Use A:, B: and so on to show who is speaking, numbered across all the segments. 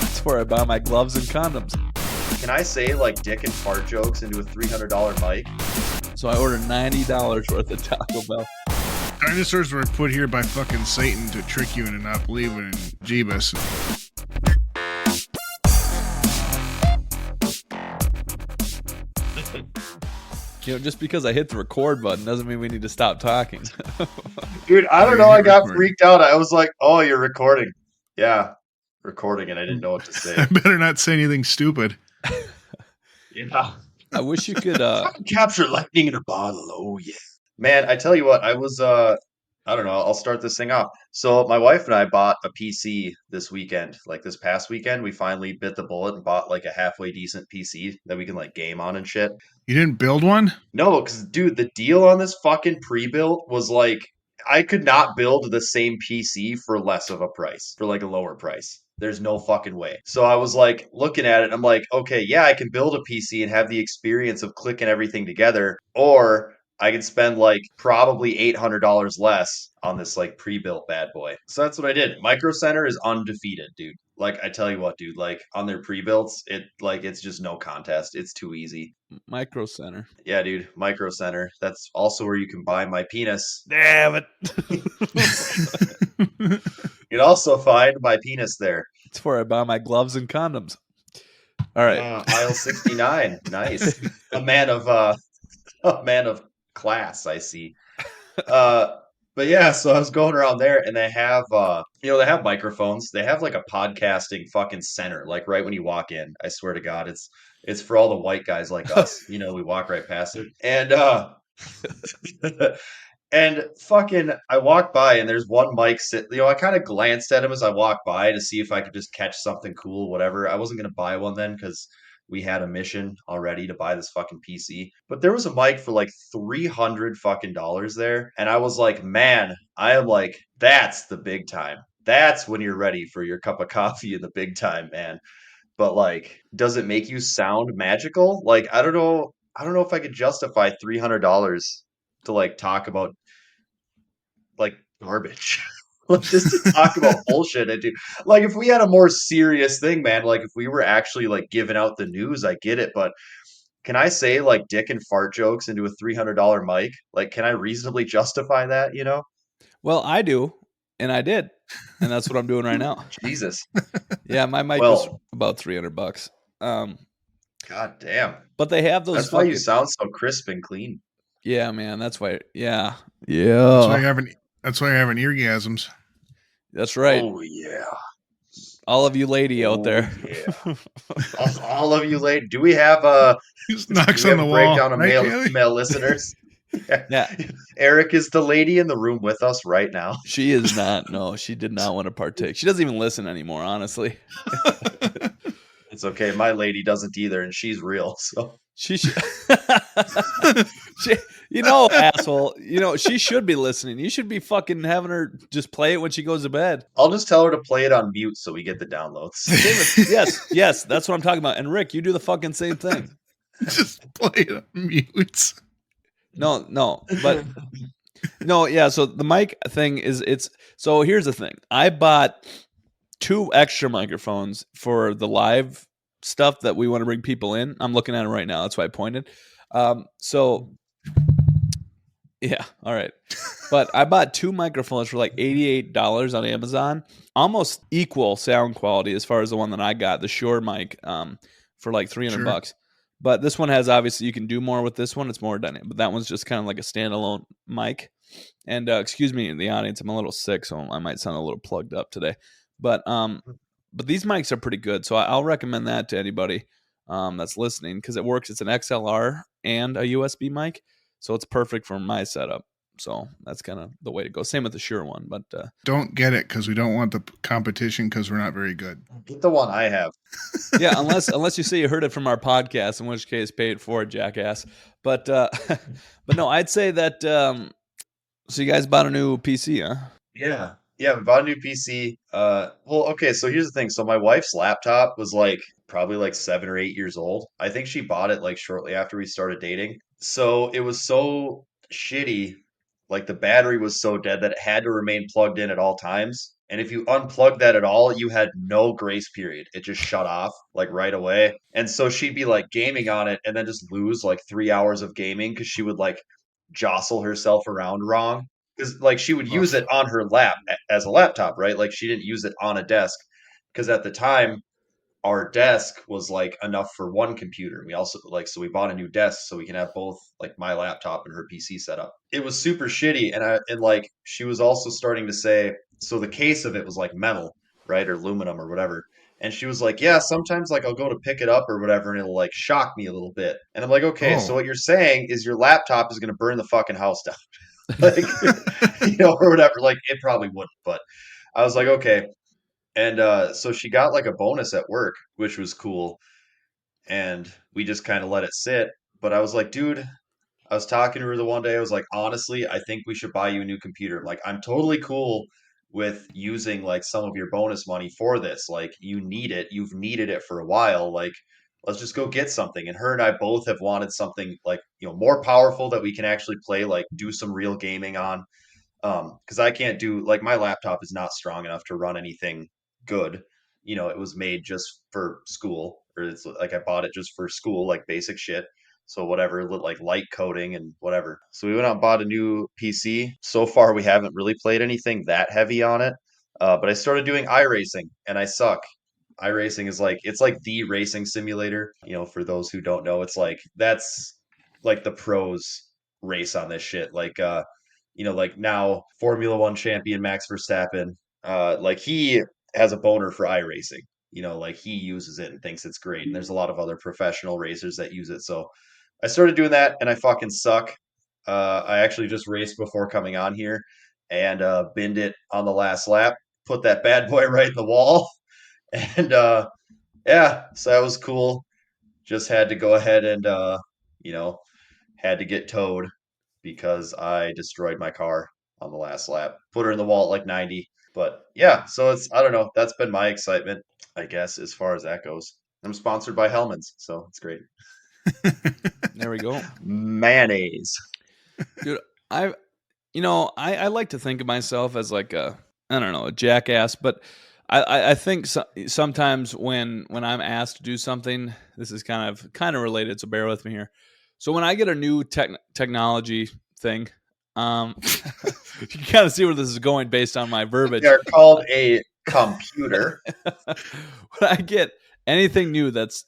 A: That's where I buy my gloves and condoms.
B: Can I say like dick and fart jokes into a $300 mic?
A: So I ordered $90 worth of Taco Bell.
C: Dinosaurs were put here by fucking Satan to trick you into not believing in Jeebus.
A: You know, just because I hit the record button doesn't mean we need to stop talking.
B: Dude, I don't know. I got freaked out. I was like, oh, you're recording. Yeah, recording, and I didn't know what to say.
C: I better not say anything stupid.
B: Yeah.
A: I wish you could
B: capture lightning in a bottle. Oh, yeah. Man, I tell you what, I was, I don't know, I'll start this thing off. So my wife and I bought a PC this weekend, like this past weekend. We finally bit the bullet and bought like a halfway decent PC that we can like game on and shit.
C: You didn't build one?
B: No, because dude, the deal on this fucking pre-built was like, I could not build the same PC for less of a price, for like a lower price. There's no fucking way. So I was like looking at it, I'm like, okay, yeah, I can build a PC and have the experience of clicking everything together, or I could spend like probably $800 less on this like pre-built bad boy. So that's what I did. Micro Center is undefeated, dude. Like I tell you what, dude, like on their pre-builts, it's just no contest. It's too easy.
A: Micro Center.
B: Yeah, dude, Micro Center. That's also where you can buy my penis.
A: Damn it.
B: You can also find my penis there.
A: It's where I buy my gloves and condoms. All right.
B: Aisle 69. Nice. A man of class, I see. But yeah, so I was going around there and they have they have microphones. They have like a podcasting fucking center, like right when you walk in. I swear to God, it's for all the white guys like us. You know, we walk right past it. And and fucking I walked by and there's one mic I kind of glanced at him as I walked by to see if I could just catch something cool, whatever. I wasn't gonna buy one then because we had a mission already to buy this fucking PC. But there was a mic for like $300 fucking dollars there. And I was like, man, I am like, that's the big time. That's when you're ready for your cup of coffee in the big time, man. But like, does it make you sound magical? Like, I don't know if I could justify $300 to like talk about like garbage. Just to talk about bullshit and do like if we had a more serious thing, man, like if we were actually like giving out the news, I get it, but can I say like dick and fart jokes into a $300 mic? Like, can I reasonably justify that, you know?
A: Well, I do, and I did, and that's what I'm doing right now.
B: Jesus.
A: Yeah, my mic was about $300.
B: God damn.
A: But they have those.
B: That's why you sound so crisp and clean.
A: Yeah, man. That's why. Yeah.
C: That's why you're having eargasms.
A: That's right.
B: Oh yeah.
A: All of you lady out there.
B: Yeah. all of you lady. Do we have
C: Just knocks on the wall.
B: Breakdown of male listeners? Yeah. Eric is the lady in the room with us right now.
A: She is not. No, she did not want to partake. She doesn't even listen anymore, honestly.
B: It's okay. My lady doesn't either, and she's real. So
A: she asshole. She should be listening. You should be fucking having her just play it when she goes to bed.
B: I'll just tell her to play it on mute so we get the downloads.
A: Yes, that's what I'm talking about. And Rick, you do the fucking same thing.
C: Just play it on mute.
A: No, but no, yeah. So the mic thing so here's the thing. I bought 2 extra microphones for the live stuff that we want to bring people in. I'm looking at it right now. That's why I pointed. So yeah, all right. But I bought 2 microphones for like $88 on Amazon. Almost equal sound quality as far as the one that I got, the Shure mic, for like $300. But this one has, obviously, you can do more with this one. It's more dynamic. But that one's just kind of like a standalone mic. And excuse me in the audience, I'm a little sick, so I might sound a little plugged up today. But these mics are pretty good, so I'll recommend that to anybody that's listening because it works. It's an XLR and a USB mic, so it's perfect for my setup. So that's kind of the way to go. Same with the Shure one, but
C: don't get it because we don't want the competition because we're not very good.
B: Get the one I have.
A: Yeah, unless you say you heard it from our podcast, in which case pay it forward, jackass. But no, I'd say that. So you guys bought a new PC, huh?
B: Yeah. Yeah, we bought a new PC. Okay, so here's the thing. So my wife's laptop was like probably like 7 or 8 years old. I think she bought it like shortly after we started dating. So it was so shitty, like the battery was so dead that it had to remain plugged in at all times. And if you unplugged that at all, you had no grace period. It just shut off like right away. And so she'd be like gaming on it and then just lose like 3 hours of gaming because she would like jostle herself around wrong because like she would use
C: Oof.
B: it on her lap as a laptop, right? Like she didn't use it on a desk because at the time our desk was like enough for one computer. We also like so we bought a new desk so we can have both like my laptop and her PC set up. It was super shitty, and like she was also starting to say so the case of it was like metal, right, or aluminum or whatever. And she was like, "Yeah, sometimes like I'll go to pick it up or whatever, and it'll like shock me a little bit." And I'm like, "Okay, so
C: Oh.
B: what you're saying is your laptop is going to burn the fucking house down." Like or whatever. Like it probably wouldn't, but I was like, okay. And so she got like a bonus at work, which was cool. And we just kind of let it sit. But I was like, dude, I was talking to her the one day. I was like, honestly, I think we should buy you a new computer. Like, I'm totally cool with using like some of your bonus money for this. Like, you need it. You've needed it for a while. Like, let's just go get something. And her and I both have wanted something like, more powerful that we can actually play, like do some real gaming on. Because I can't do like my laptop is not strong enough to run anything good. It was made just for school, or it's like I bought it just for school, like basic shit. So whatever, like light coding and whatever. So we went out and bought a new PC. So far, we haven't really played anything that heavy on it. But I started doing iRacing, and I suck. iRacing is like it's like the racing simulator. For those who don't know, it's like that's like the pros race on this shit. Like now Formula One champion Max Verstappen, like he has a boner for iRacing. Like he uses it and thinks it's great. And there's a lot of other professional racers that use it. So I started doing that, and I fucking suck. I actually just raced before coming on here, and binned it on the last lap. Put that bad boy right in the wall, and yeah, so that was cool. Just had to go ahead and you know had to get towed because I destroyed my car on the last lap. Put her in the wall at like 90. But yeah, so I don't know. That's been my excitement, I guess, as far as that goes. I'm sponsored by Hellman's, so it's great.
A: There we go.
B: Mayonnaise.
A: Dude, I like to think of myself as like I don't know, a jackass, but I think sometimes when I'm asked to do something, this is kind of related, so bear with me here. So when I get a new technology thing, you can kind of see where this is going based on my verbiage.
B: They're called a computer.
A: When I get anything new that's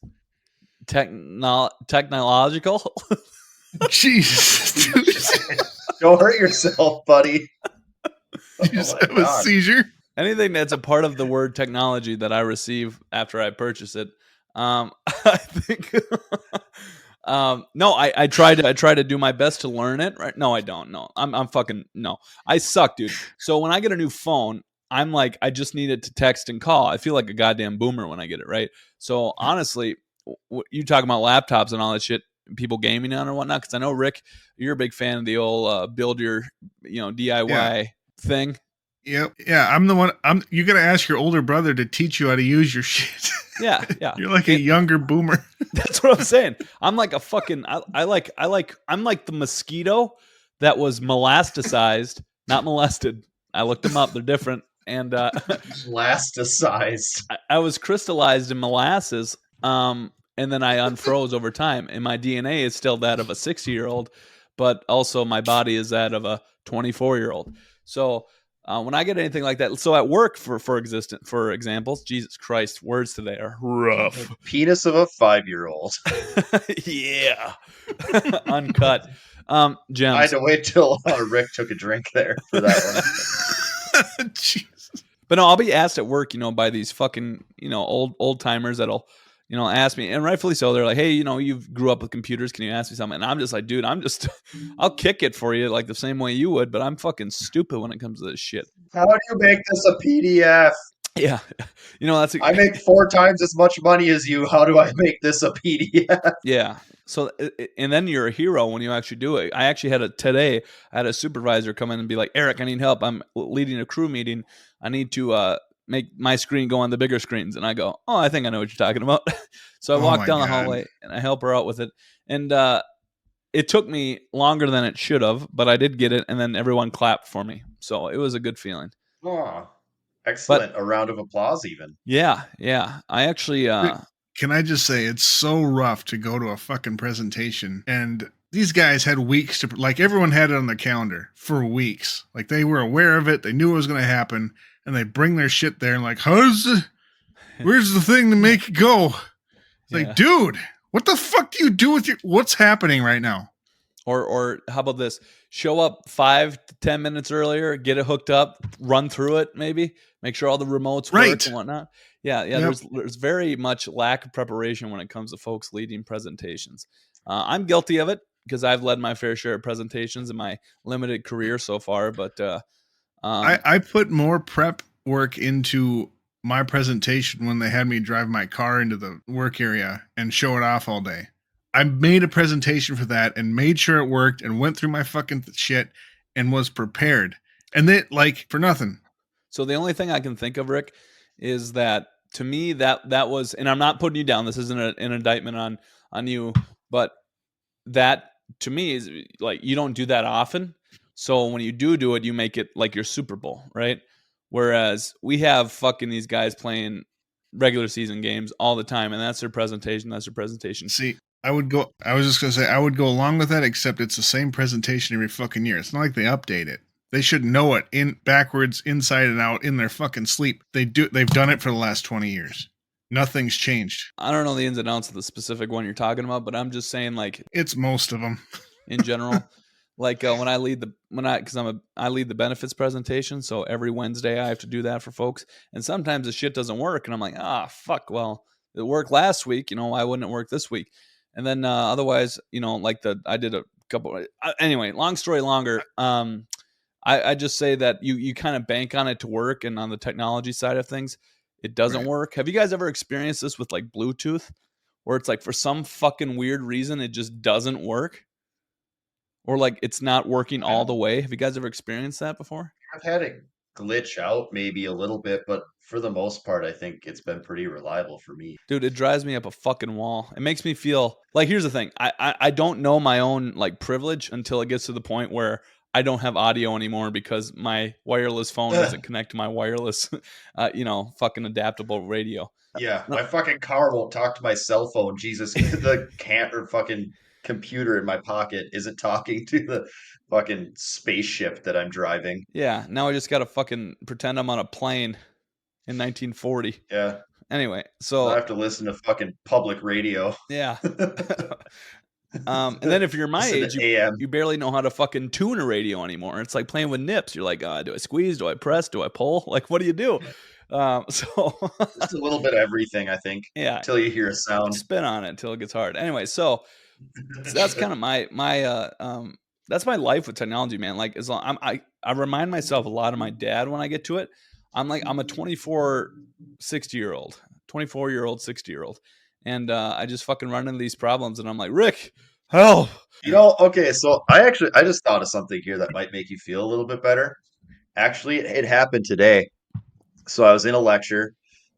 A: technological,
C: Jesus, dude.
B: Don't hurt yourself, buddy.
C: You just
B: my
C: have a
B: God.
C: seizure.
A: anything that's a part of the word technology that I receive after I purchase it, I think. No, I try to do my best to learn it. Right? No, I don't. No, I'm fucking no. I suck, dude. So when I get a new phone, I'm like, I just need it to text and call. I feel like a goddamn boomer when I get it, right? So honestly, you talking about laptops and all that shit, people gaming on or whatnot? Because I know Rick, you're a big fan of the old build your, DIY thing.
C: Yep. Yeah, I'm the one. You got to ask your older brother to teach you how to use your shit.
A: Yeah.
C: You're like a younger boomer.
A: That's what I'm saying. I'm like a fucking. I'm like the mosquito that was molasticized, not molested. I looked them up; they're different. And
B: Elasticized.
A: I was crystallized in molasses, and then I unfroze over time. And my DNA is still that of a 60-year-old, but also my body is that of a 24-year-old. So when I get anything like that, so at work, for examples, Jesus Christ, words today are rough.
B: Penis of a 5-year-old.
A: Yeah, uncut.
B: I
A: Gems.
B: had to wait till Rick took a drink there for that one.
C: Jesus.
A: But no, I'll be asked at work, by these fucking, old timers that'll, ask me, and rightfully so. They're like, hey, you grew up with computers. Can you ask me something? And I'm just like, dude, I'll kick it for you like the same way you would, but I'm fucking stupid when it comes to this shit.
B: How do you make this a PDF?
A: Yeah, that's
B: I make 4 times as much money as you. How do I make this a PDF?
A: yeah. So and then you're a hero when you actually do it. I actually had a supervisor come in and be like, Eric, I need help. I'm leading a crew meeting. I need to make my screen go on the bigger screens. And I go, oh, I think I know what you're talking about. So I
C: Oh
A: walk
C: my
A: down the
C: God.
A: hallway and I help her out with it. And it took me longer than it should have, but I did get it. And then everyone clapped for me. So it was a good feeling.
B: Oh,
A: But
B: excellent. A round of applause, even.
A: yeah. I actually
C: Can I just say it's so rough to go to a fucking presentation and these guys had weeks to like everyone had it on their calendar for weeks. Like they were aware of it, they knew it was going to happen, and they bring their shit there and like, where's the thing to make it go? It's
A: yeah.
C: like, dude, what the fuck do you do with what's happening right now?
A: Or how about this? Show up 5 to 10 minutes earlier, get it hooked up, run through it, maybe make sure all the remotes work
C: Right.
A: and whatnot. Yeah.
C: Yep.
A: There's very much lack of preparation when it comes to folks leading presentations. I'm guilty of it because I've led my fair share of presentations in my limited career so far. But
C: I put more prep work into my presentation when they had me drive my car into the work area and show it off all day. I made a presentation for that and made sure it worked and went through my fucking shit and was prepared. And then like for nothing.
A: So the only thing I can think of, Rick, is that to me that was, and I'm not putting you down. This isn't an indictment on you, but that to me is like you don't do that often. So when you do it, you make it like your Super Bowl, right? Whereas we have fucking these guys playing regular season games all the time, and that's their presentation. That's their presentation.
C: See, I was just gonna say I would go along with that, except it's the same presentation every fucking year. It's not like they update it. They should know it in backwards, inside and out, in their fucking sleep. They've done it for the last 20 years. Nothing's changed.
A: I don't know the ins and outs of the specific one you're talking about, but I'm just saying, like,
C: it's most of them
A: in general. Like when I lead I lead the benefits presentation, so every Wednesday I have to do that for folks, and sometimes the shit doesn't work, and I'm like, fuck, well, it worked last week, why wouldn't it work this week? And then otherwise, like I did a couple. Anyway, long story longer. I just say that you kind of bank on it to work, and on the technology side of things, it doesn't work. Have you guys ever experienced this with like Bluetooth, where it's like for some fucking weird reason it just doesn't work? Or like it's not working all the way. Have you guys ever experienced that before?
B: I've had it glitch out maybe a little bit, but for the most part, I think it's been pretty reliable for me.
A: Dude, it drives me up a fucking wall. It makes me feel like, here's the thing. I don't know my own like privilege until it gets to the point where I don't have audio anymore because my wireless phone doesn't connect to my wireless, fucking adaptable radio.
B: Yeah, my fucking car won't talk to my cell phone. Jesus, the can't or fucking computer in my pocket isn't talking to the fucking spaceship that I'm driving.
A: Yeah, now I just gotta fucking pretend I'm on a plane in 1940.
B: Yeah.
A: Anyway,
B: I
A: so
B: have to listen to fucking public radio.
A: yeah. And then if you're my
B: Listen
A: age,
B: to AM.
A: you barely know how to fucking tune a radio anymore. It's like playing with nips. You're like, do I squeeze? Do I press? Do I pull? Like, what do you do? So
B: Just a little bit of everything, I think.
A: yeah,
B: Until you hear a sound.
A: spin on it until it gets hard. Anyway, so that's kind of my that's my life with technology, man. Like as long I remind myself a lot of my dad when I get to it. I'm a 24 60-year-old, 24-year-old, 60-year-old, and I just fucking run into these problems, and I'm like, Rick, help.
B: Okay, so I just thought of something here that might make you feel a little bit better. Actually, it happened today. So I was in a lecture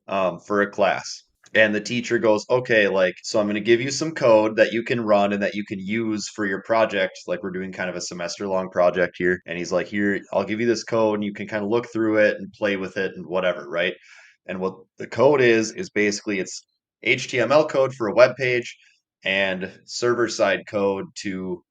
B: for a class, and the teacher goes, okay, like, so I'm going to give you some code that you can run and that you can use for your project. Like, we're doing kind of a semester long project here. And he's like, here, I'll give you this code and you can kind of look through it and play with it and whatever, right? And what the code is basically it's HTML code for a web page and server side code to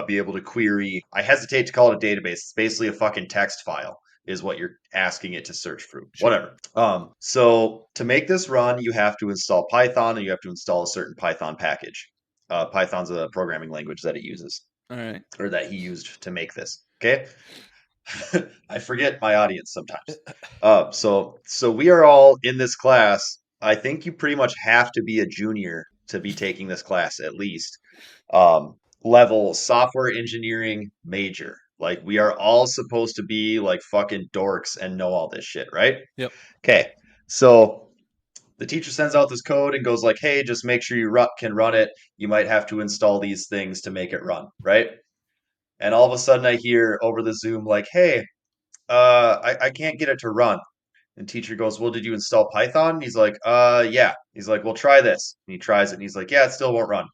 B: be able to query. I hesitate to call it a database. It's basically a fucking text file is what you're asking it to search through.
A: Sure.
B: Whatever. So to make this run, you have to install Python and you have to install a certain Python package. Python's a programming language that it uses.
A: All right.
B: Or that he used to make this. Okay. I forget my audience sometimes. So we are all in this class. I think you pretty much have to be a junior to be taking this class at least. Level software engineering major. Like we are all supposed to be like fucking dorks and know all this shit, right?
A: Yep.
B: Okay. So the teacher sends out this code and goes like, "Hey, just make sure you can run it. You might have to install these things to make it run, right?" And all of a sudden I hear over the Zoom like, "Hey, I can't get it to run." And teacher goes, "Well, did you install Python?" And he's like, yeah." He's like, "Well, try this." And he tries it and he's like, "Yeah, it still won't run."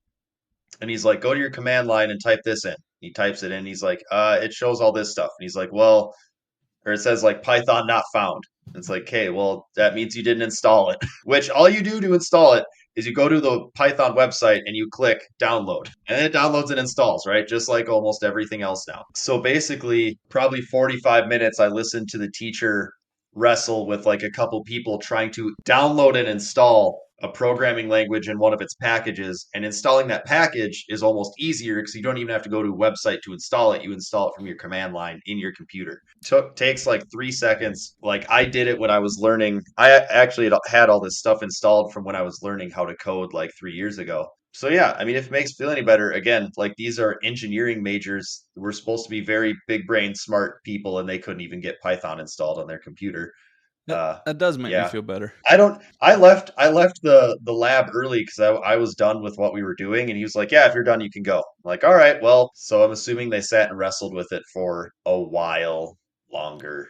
B: And he's like, "Go to your command line and type this in." He types it in. He's like, "It shows all this stuff." And he's like, "Well," or it says like Python not found. It's like, okay, well, that means you didn't install it. Which all you do to install it is you go to the Python website and you click download. And it downloads and installs, right? Just like almost everything else now. So basically, probably 45 minutes, I listened to the teacher wrestle with like a couple people trying to download and install a programming language in one of its packages. And installing that package is almost easier because you don't even have to go to a website to install it. You install it from your command line in your computer. Takes like 3 seconds. Like I did it when I was learning. I actually had all this stuff installed from when I was learning how to code like 3 years ago. So yeah, I mean, if it makes you feel any better, again, like these are engineering majors. We're supposed to be very big brain smart people, and they couldn't even get Python installed on their computer.
A: That does make me
B: Yeah.
A: feel better.
B: I left the lab early because I was done with what we were doing, and he was like, "Yeah, if you're done, you can go." I'm like, "All right, well." So I'm assuming they sat and wrestled with it for a while longer.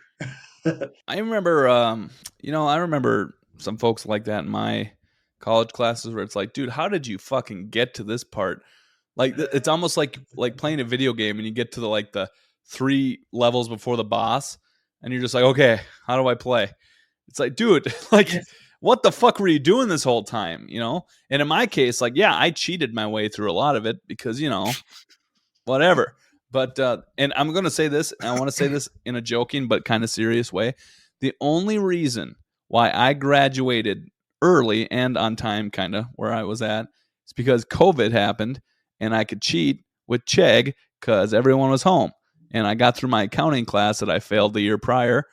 A: I remember, I remember some folks like that in my college classes where it's like, dude, how did you fucking get to this part? Like, it's almost like playing a video game and you get to the 3 levels before the boss, and you're just like, okay, how do I play? It's like, dude, like, what the fuck were you doing this whole time? And in my case, like, yeah, I cheated my way through a lot of it because whatever. But and I'm going to say this, and I want to say this in a joking but kind of serious way. The only reason why I graduated early and on time, kind of where I was at, is because COVID happened and I could cheat with Chegg because everyone was home. And I got through my accounting class that I failed the year prior.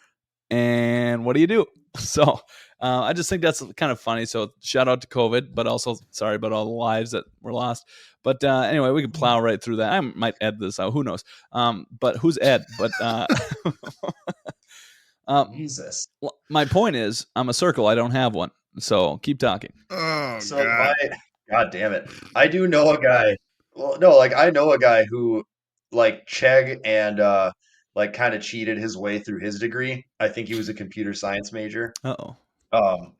A: And what do you do? So I just think that's kind of funny. So shout out to COVID, but also sorry about all the lives that were lost. But anyway, we can plow right through that. I might edit this out. Who knows? But who's Ed? But
B: Jesus.
A: my point is, I'm a circle. I don't have one. So keep talking.
C: Oh,
B: So
C: God.
B: God damn it. I do know a guy. Well, no, like I know a guy who like Chegg and like kind of cheated his way through his degree. I think he was a computer science major.
A: Uh-oh.
B: um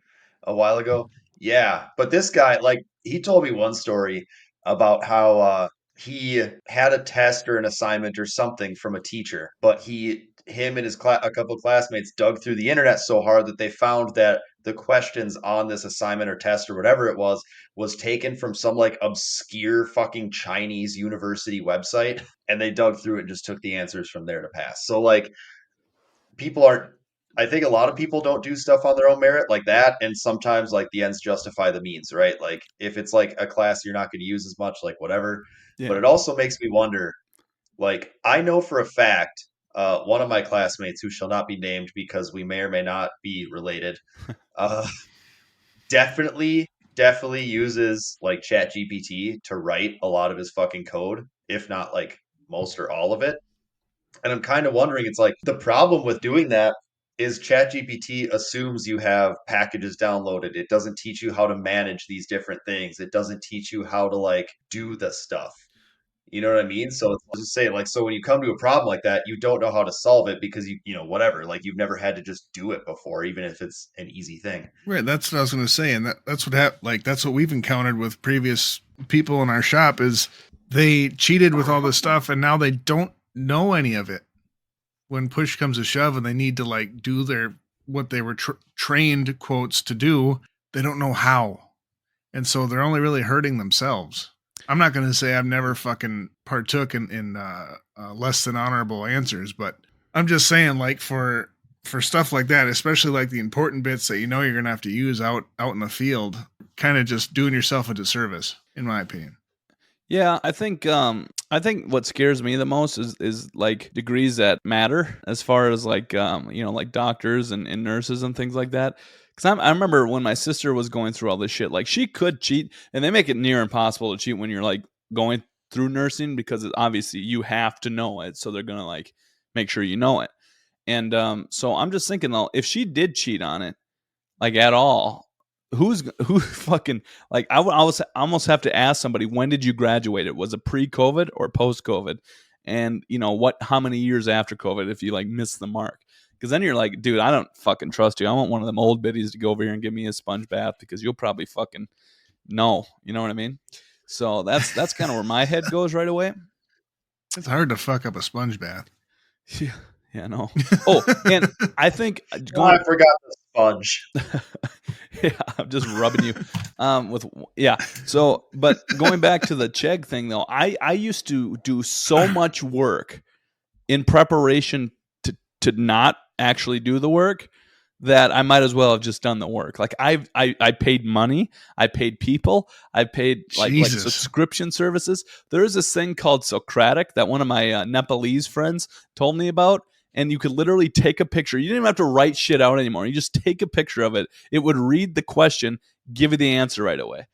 B: a while ago. Yeah, but this guy, like, he told me one story about how he had a test or an assignment or something from a teacher, but him and a couple of classmates dug through the internet so hard that they found that the questions on this assignment or test or whatever it was taken from some like obscure fucking Chinese university website, and they dug through it and just took the answers from there to pass. So like people aren't I think a lot of people don't do stuff on their own merit like that, and sometimes like the ends justify the means, right? Like if it's like a class you're not going to use as much, like whatever. But
A: Yeah.
B: it also makes me wonder, like I know for a fact one of my classmates, who shall not be named because we may or may not be related, uh definitely uses like Chat GPT to write a lot of his fucking code, if not like most or all of it. And I'm kind of wondering, it's like the problem with doing that is ChatGPT assumes you have packages downloaded. It doesn't teach you how to manage these different things. It doesn't teach you how to like do the stuff. You know what I mean? So it's just say like, so when you come to a problem like that, you don't know how to solve it because whatever, like you've never had to just do it before, even if it's an easy thing.
C: Right, that's what I was going to say, and that's what like that's what we've encountered with previous people in our shop is they cheated with all this stuff, and now they don't know any of it. When push comes to shove, and they need to like do what they were trained quotes to do, they don't know how, and so they're only really hurting themselves. I'm not going to say I've never fucking partook in less than honorable answers, but I'm just saying, like for stuff like that, especially like the important bits that you're going to have to use out in the field, kind of just doing yourself a disservice, in my opinion.
A: Yeah, I think what scares me the most is like degrees that matter as far as like like doctors and nurses and things like that. Because I remember when my sister was going through all this shit, like she could cheat, and they make it near impossible to cheat when you're like going through nursing because obviously you have to know it, so they're gonna like make sure you know it. And so I'm just thinking though, if she did cheat on it, like at all, who fucking like I was almost have to ask somebody, when did you graduate? It was it pre-COVID or post-COVID? And how many years after COVID if you like miss the mark? Because then you're like, dude, I don't fucking trust you. I want one of them old biddies to go over here and give me a sponge bath because you'll probably fucking know. You know what I mean? So that's kind of where my head goes right away.
C: It's hard to fuck up a sponge bath.
A: Yeah, no. Oh, and I think
B: I forgot the sponge.
A: Yeah, I'm just rubbing you So, but going back to the Chegg thing though, I used to do so much work in preparation to not actually do the work that I might as well have just done the work. Like I paid money, I paid people, I paid like subscription services. There is this thing called Socratic that one of my Nepalese friends told me about, and you could literally take a picture. You didn't even have to write shit out anymore. You just take a picture of it. It would read the question, give you the answer right away.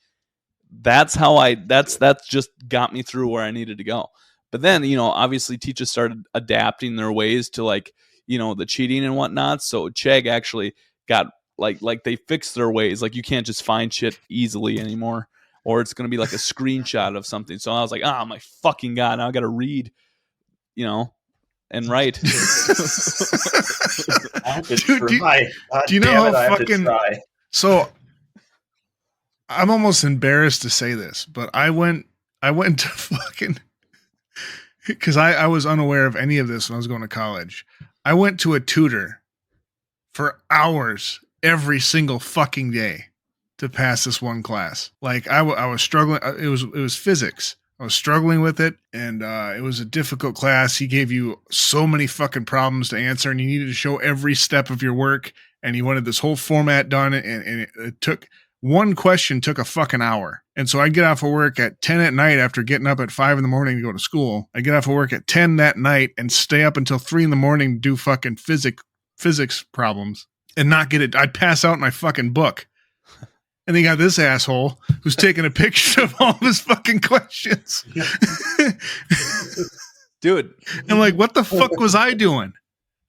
A: That's how that's just got me through where I needed to go. But then, obviously teachers started adapting their ways to like, the cheating and whatnot. So Chegg actually got like they fixed their ways. Like you can't just find shit easily anymore, or it's going to be like a screenshot of something. So I was like, oh my fucking God, now I got to read, and write.
B: I have to try.
C: Do you know how fucking... So I'm almost embarrassed to say this, but I went to fucking... Because I was unaware of any of this when I was going to college. I went to a tutor for hours every single fucking day to pass this one class. Like I was struggling. It was physics. I was struggling with it, and it was a difficult class. He gave you so many fucking problems to answer, and you needed to show every step of your work, and he wanted this whole format done, and it took... One question took a fucking hour. And so I'd get off of work at 10 at night after getting up at 5 in the morning to go to school. I'd get off of work at 10 that night and stay up until 3 in the morning to do fucking physics problems and not get it. I'd pass out my fucking book. And they got this asshole who's taking a picture of all of his fucking questions.
A: Dude.
C: I'm like, what the fuck was I doing?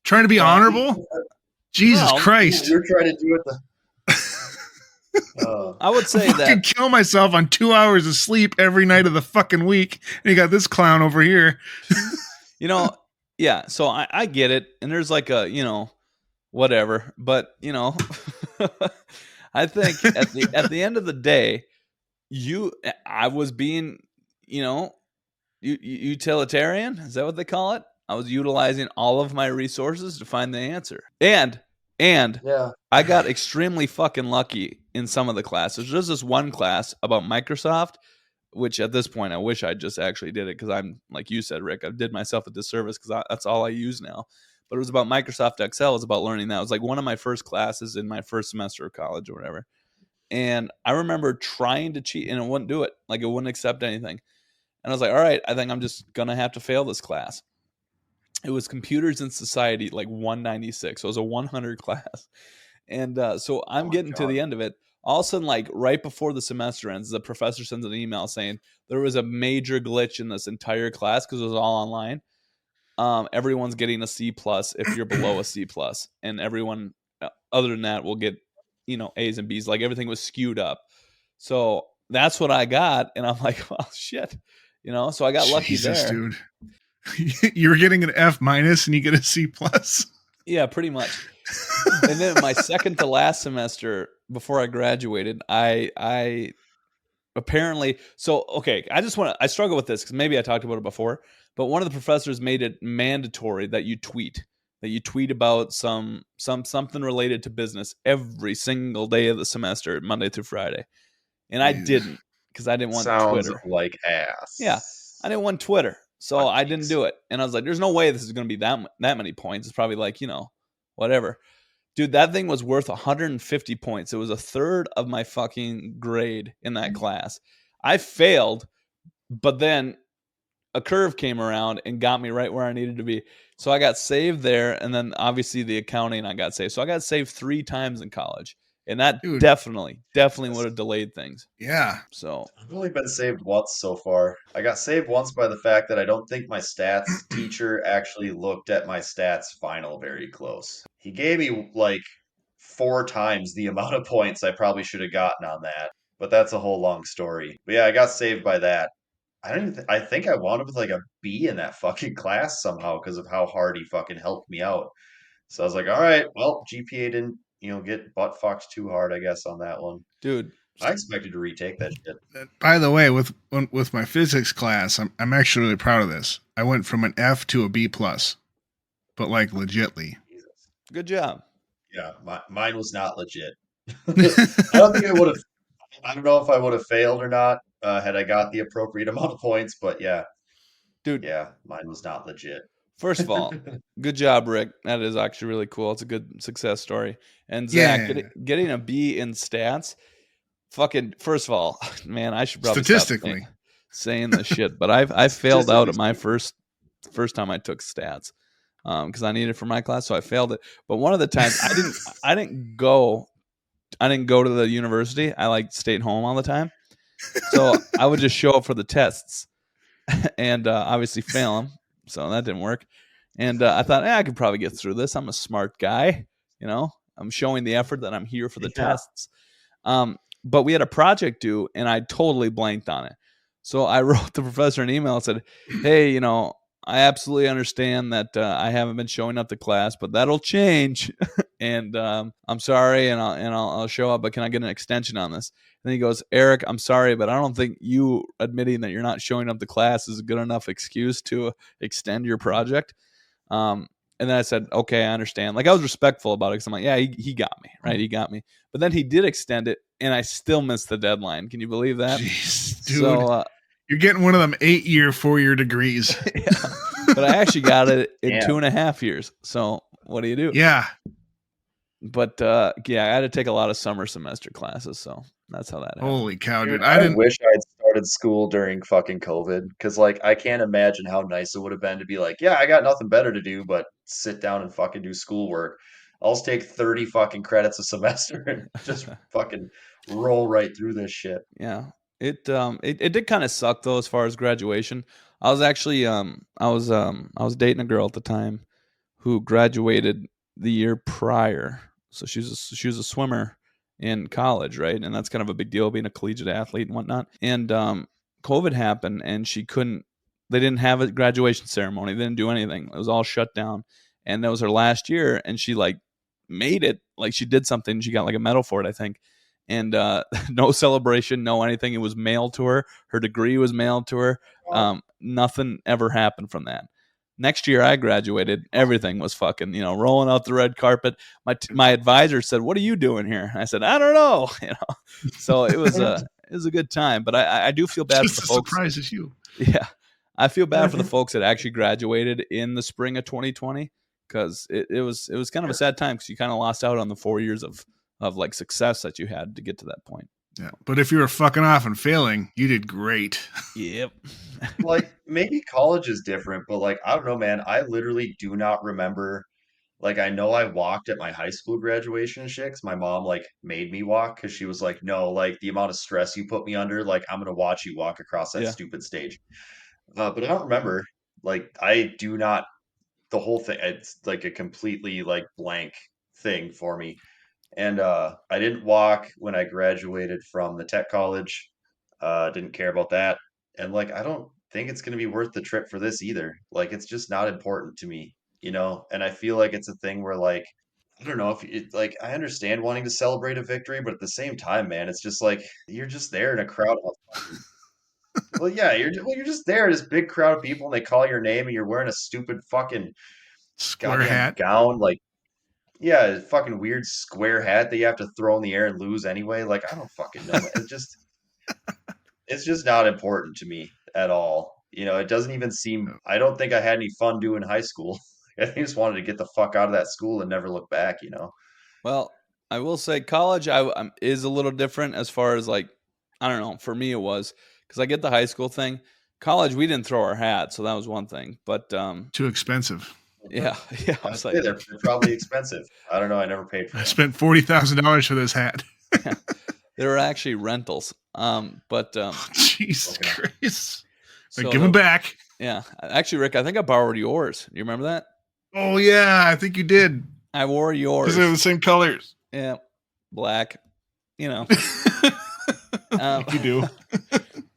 C: Trying to be honorable? Jesus Christ.
B: You're trying to do it
A: I would say that
C: I kill myself on 2 hours of sleep every night of the fucking week, and you got this clown over here.
A: Yeah. So I get it, and there's like a whatever, but I think at the end of the day, I was being utilitarian. Is that what they call it? I was utilizing all of my resources to find the answer, and
B: yeah.
A: I got extremely fucking lucky in some of the classes. There's this one class about Microsoft, which at this point I wish I just actually did it because I'm, like you said, Rick, I did myself a disservice because that's all I use now. But it was about Microsoft Excel. It was about learning that. It was like one of my first classes in my first semester of college or whatever. And I remember trying to cheat and it wouldn't do it. Like it wouldn't accept anything. And I was like, all right, I think I'm just going to have to fail this class. It was Computers in Society, like 196. So it was a 100 class. And so I'm getting to the end of it. All of a sudden, like right before the semester ends, the professor sends an email saying there was a major glitch in this entire class because it was all online. Everyone's getting a C+ if you're below a C+. And everyone other than that will get, A's and B's. Like everything was skewed up. So that's what I got. And I'm like, well, shit. So I got lucky there.
C: Dude. You were getting an F- and you get a C+.
A: Yeah, pretty much. And then my second to last semester before I graduated, I apparently, I struggle with this because maybe I talked about it before, but one of the professors made it mandatory that you tweet about something related to business every single day of the semester, Monday through Friday. And I didn't because I didn't want
B: Sounds
A: Twitter.
B: Like ass.
A: Yeah, I didn't want Twitter. So I didn't do it. And I was like, there's no way this is going to be that many points. It's probably like, whatever. Dude, that thing was worth 150 points. It was a third of my fucking grade in that class. I failed, but then a curve came around and got me right where I needed to be. So I got saved there. And then obviously the accounting I got saved. So I got saved 3 times in college. and that
C: Dude.
A: definitely would have delayed things.
C: Yeah.
A: So
B: I've only been saved once so far. I got saved once by the fact that I don't think my stats teacher actually looked at my stats final very close. He gave me like 4 times the amount of points I probably should have gotten on that. But that's a whole long story. But yeah, I got saved by that. I don't even I think I wound up with like a B in that fucking class somehow because of how hard he fucking helped me out. So I was like, all right, well, GPA didn't, get butt fucked too hard, I guess, on that one.
A: dude,
B: I expected to retake that shit.
C: By the way, with my physics class, I'm actually really proud of this. I went from an F to a B plus, but like legitly.
B: Jesus.
A: good job.
B: Yeah, mine was not legit. I don't think I would have. I don't know if I would have failed or not had I got the appropriate amount of points, but
A: Dude,
B: yeah, mine was not legit.
A: first of all, good job, Rick. That is actually really cool. It's a good success story. And Zach,
C: Yeah.
A: getting a B in stats, fucking, first of all, man, I should probably
C: Statistically.
A: stop saying this shit, but I failed out at my first time I took stats because I needed it for my class, so I failed it. But one of the times I didn't go to the university. I like stayed home all the time, so I would just show up for the tests and obviously fail them. So that didn't work. And I thought, I could probably get through this. I'm a smart guy, I'm showing the effort that I'm here for the tests. But we had a project due, and I totally blanked on it. So I wrote the professor an email and said, hey, I absolutely understand that I haven't been showing up to class, but that'll change. And I'm sorry, and I'll show up, but can I get an extension on this? And he goes, Eric, I'm sorry, but I don't think you admitting that you're not showing up to class is a good enough excuse to extend your project. And then I said, okay, I understand. Like, I was respectful about it because I'm like, yeah, he got me, right? He got me. But then he did extend it, and I still missed the deadline. Can you believe that?
C: Jeez, dude.
A: So,
C: you're getting one of them 8-year, 4-year degrees.
A: Yeah. But I actually got it in 2.5 years. So what do you do?
C: Yeah.
A: But I had to take a lot of summer semester classes. So that's how that happened.
C: Holy cow, dude.
B: I wish I had started school during fucking COVID because, like, I can't imagine how nice it would have been to be like, yeah, I got nothing better to do but sit down and fucking do schoolwork. I'll just take 30 fucking credits a semester and just fucking roll right through this shit.
A: Yeah. It did kind of suck though as far as graduation. I was actually I was dating a girl at the time who graduated the year prior. So she was a swimmer in college, right? And that's kind of a big deal being a collegiate athlete and whatnot. And COVID happened, and they didn't have a graduation ceremony. They didn't do anything. It was all shut down. And that was her last year, and she like made it. Like, she did something. She got like a medal for it, I think. And no celebration, no anything. It was mailed to her. Her degree was mailed to her. Nothing ever happened from that. Next year I graduated. Everything was fucking, rolling out the red carpet. My advisor said, "What are you doing here?" I said, "I don't know." So it was a good time. But I do feel bad
C: Just
A: for the folks.
C: Surprises you.
A: Yeah, I feel bad for the folks that actually graduated in the spring of 2020 because it was kind of a sad time because you kind of lost out on the 4 years of like success that you had to get to that point.
C: Yeah, but if you were fucking off and failing, you did great.
A: Yep.
B: Like, maybe college is different, but like, I don't know, man. I literally do not remember. Like, I know I walked at my high school graduation and shit 'cause my mom like made me walk because she was like, no, like the amount of stress you put me under, like I'm gonna watch you walk across that
A: Yeah.
B: stupid stage. But I don't remember. Like, I do not. The whole thing. It's like a completely like blank thing for me. And I didn't walk when I graduated from the tech college. Didn't care about that. And like, I don't think it's going to be worth the trip for this either. Like, it's just not important to me, And I feel like it's a thing where like, I don't know if it like I understand wanting to celebrate a victory, but at the same time, man, it's just like you're just there in a crowd of well, yeah, you're just there, this big crowd of people, and they call your name, and you're wearing a stupid fucking
C: Square
B: goddamn
C: hat.
B: gown, like. Yeah, a fucking weird square hat that you have to throw in the air and lose anyway. Like, I don't fucking know. It's just not important to me at all. It doesn't even seem. I don't think I had any fun doing high school. I just wanted to get the fuck out of that school and never look back.
A: Well, I will say college is a little different as far as like, I don't know. For me, it was because I get the high school thing. College, we didn't throw our hat, so that was one thing. But
C: Too expensive.
A: Yeah. Yeah. I
B: I'd
A: was
B: say
A: like,
B: they're probably expensive. I don't know. I never paid for
C: I
B: one.
C: spent $40,000 for this hat.
A: they were actually rentals. But
C: Jesus
B: Okay.
C: Christ.
A: so
C: Give them back.
A: yeah, actually, Rick, I think I borrowed yours. You remember that?
C: Oh, yeah. I think you did.
A: I wore yours.
C: Because they're the same colors.
A: Yeah, black. You know.
C: You do.